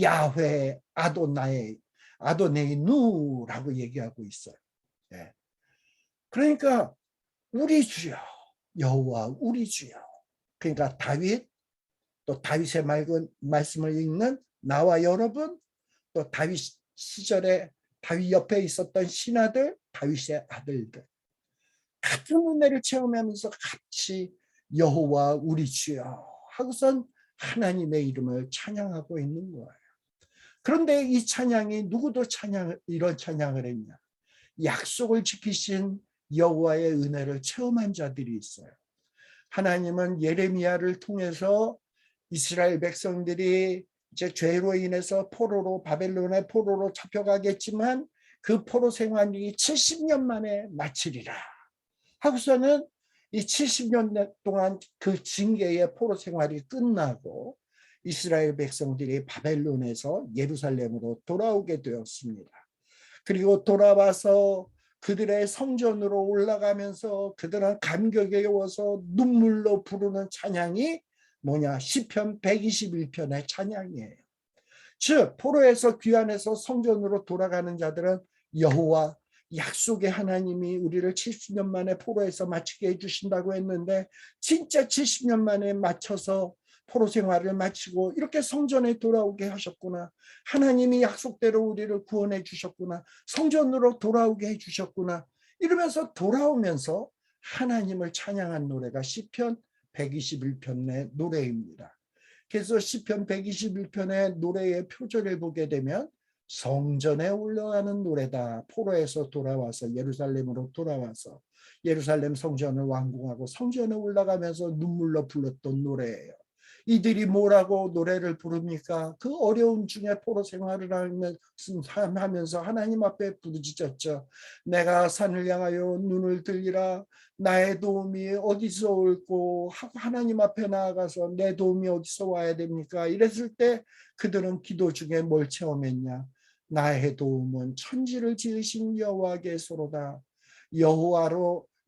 야훼 아도네이 누라고 얘기하고 있어요. 네. 그러니까 우리 주여 여호와 우리 주여. 그러니까 다윗, 또 다윗의 말씀을 읽는 나와 여러분, 또 다윗 시절에 다윗 옆에 있었던 신하들, 다윗의 아들들, 같은 은혜를 체험하면서 같이 여호와 우리 주여 하고선 하나님의 이름을 찬양하고 있는 거예요. 그런데 이 찬양이 누구도 이런 찬양을 했냐? 약속을 지키신 여호와의 은혜를 체험한 자들이 있어요. 하나님은 예레미야를 통해서 이스라엘 백성들이 이제 죄로 인해서 바벨론의 포로로 잡혀가겠지만 그 포로 생활이 70년 만에 마치리라 하고서는 이 70년 동안 그 징계의 포로 생활이 끝나고 이스라엘 백성들이 바벨론에서 예루살렘으로 돌아오게 되었습니다. 그리고 돌아와서 그들의 성전으로 올라가면서 그들은 감격에 눈물로 부르는 찬양이 뭐냐? 시편 121편의 찬양이에요. 즉 포로에서 귀환해서 성전으로 돌아가는 자들은 여호와 약속의 하나님이 우리를 70년 만에 포로에서 마치게 해주신다고 했는데 진짜 70년 만에 맞춰서 포로 생활을 마치고 이렇게 성전에 돌아오게 하셨구나. 하나님이 약속대로 우리를 구원해 주셨구나. 성전으로 돌아오게 해주셨구나. 이러면서 돌아오면서 하나님을 찬양한 노래가 시편 121편의 노래입니다. 그래서 시편 121편의 노래의 표절을 보게 되면 성전에 올라가는 노래다. 포로에서 돌아와서 예루살렘으로 돌아와서 예루살렘 성전을 완공하고 성전에 올라가면서 눈물로 불렀던 노래예요. 이들이 뭐라고 노래를 부릅니까? 그 어려움 중에 포로 생활을 하면서 하나님 앞에 부르짖었죠. 내가 산을 향하여 눈을 들리라. 나의 도움이 어디서 올고 하고 하나님 앞에 나아가서 내 도움이 어디서 와야 됩니까? 이랬을 때 그들은 기도 중에 뭘 체험했냐? 나의 도움은 천지를 지으신 여호와께서로다.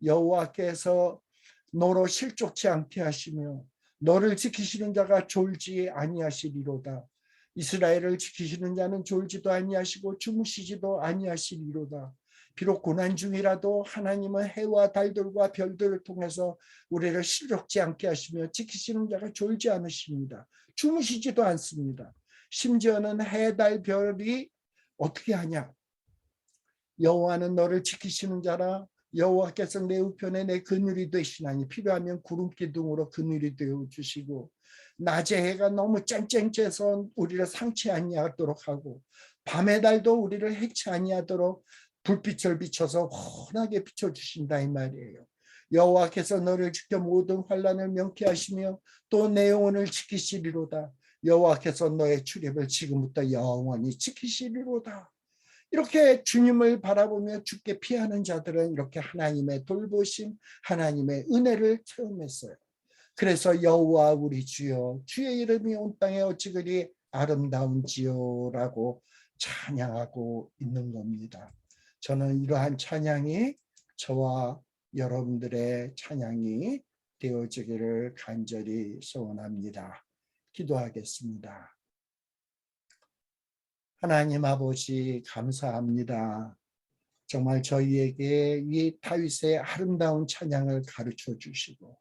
여호와께서 너로 실족치 않게 하시며 너를 지키시는 자가 졸지 아니하시리로다. 이스라엘을 지키시는 자는 졸지도 아니하시고 주무시지도 아니하시리로다. 비록 고난 중이라도 하나님은 해와 달들과 별들을 통해서 우리를 실족지 않게 하시며 지키시는 자가 졸지 않으십니다. 주무시지도 않습니다. 심지어는 해, 달, 별이 어떻게 하냐? 여호와는 너를 지키시는 자라. 여호와께서 내 우편에 내 그늘이 되시나니 필요하면 구름 기둥으로 그늘이 되어 주시고 낮에 해가 너무 쨍쨍째서 우리를 상치 아니하도록 하고 밤의 달도 우리를 해치 아니하도록 불빛을 비춰서 환하게 비춰주신다 이 말이에요. 여호와께서 너를 지켜 모든 환난을 명쾌하시며 또 내 영혼을 지키시리로다. 여호와께서 너의 출입을 지금부터 영원히 지키시리로다. 이렇게 주님을 바라보며 죽게 피하는 자들은 이렇게 하나님의 돌보심, 하나님의 은혜를 체험했어요. 그래서 여호와 우리 주여 주의 이름이 온 땅에 어찌 그리 아름다운지요라고 찬양하고 있는 겁니다. 저는 이러한 찬양이 저와 여러분들의 찬양이 되어지기를 간절히 소원합니다. 기도하겠습니다. 하나님 아버지 감사합니다. 정말 저희에게 이 다윗의 아름다운 찬양을 가르쳐 주시고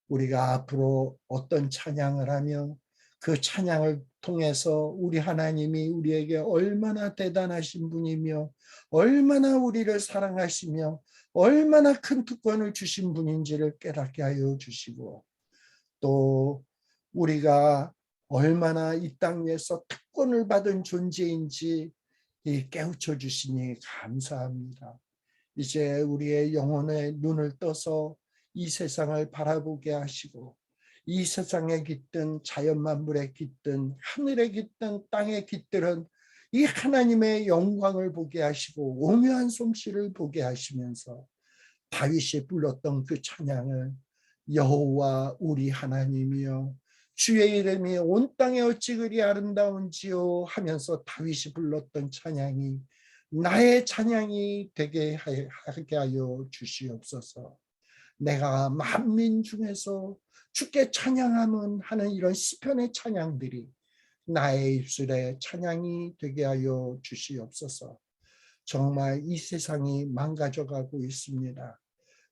우리가 앞으로 어떤 찬양을 하며 그 찬양을 통해서 우리 하나님이 우리에게 얼마나 대단하신 분이며 얼마나 우리를 사랑하시며 얼마나 큰 특권을 주신 분인지를 깨닫게 하여 주시고 또 우리가 얼마나 이 땅 위에서 특권을 받은 존재인지 깨우쳐 주시니 감사합니다. 이제 우리의 영혼의 눈을 떠서 이 세상을 바라보게 하시고 이 세상에 깃든 자연 만물에 깃든 하늘에 깃든 땅에 깃들은 이 하나님의 영광을 보게 하시고 오묘한 솜씨를 보게 하시면서 다윗이 불렀던 그 찬양을 여호와 우리 하나님이여 주의 이름이 온 땅에 어찌 그리 아름다운지요 하면서 다윗이 불렀던 찬양이 나의 찬양이 되게 하게 하여 주시옵소서. 내가 만민 중에서 주께 찬양하는 하는 이런 시편의 찬양들이 나의 입술에 찬양이 되게 하여 주시옵소서. 정말 이 세상이 망가져가고 있습니다.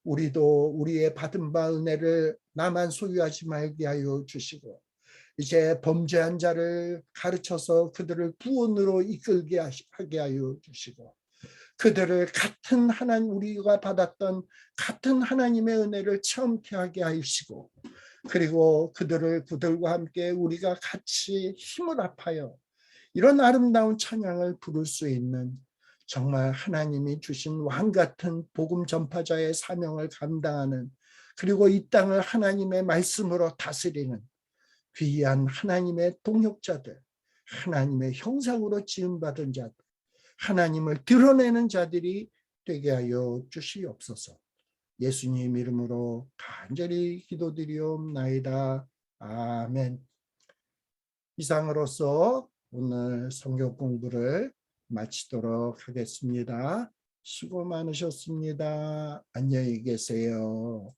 우리도 우리의 받은 바 은혜를 나만 소유하지 말게 하여 주시고 이제 범죄한 자를 가르쳐서 그들을 구원으로 이끌게 하게 하여 주시고 그들을 같은 하나님 우리가 받았던 같은 하나님의 은혜를 체험케 하게 하시고 그리고 그들과 함께 우리가 같이 힘을 합하여 이런 아름다운 찬양을 부를 수 있는 정말 하나님이 주신 왕 같은 복음 전파자의 사명을 감당하는 그리고 이 땅을 하나님의 말씀으로 다스리는 귀한 하나님의 동역자들, 하나님의 형상으로 지음받은 자들, 하나님을 드러내는 자들이 되게 하여 주시옵소서. 예수님 이름으로 간절히 기도드리옵나이다. 아멘. 이상으로서 오늘 성경 공부를 마치도록 하겠습니다. 수고 많으셨습니다. 안녕히 계세요.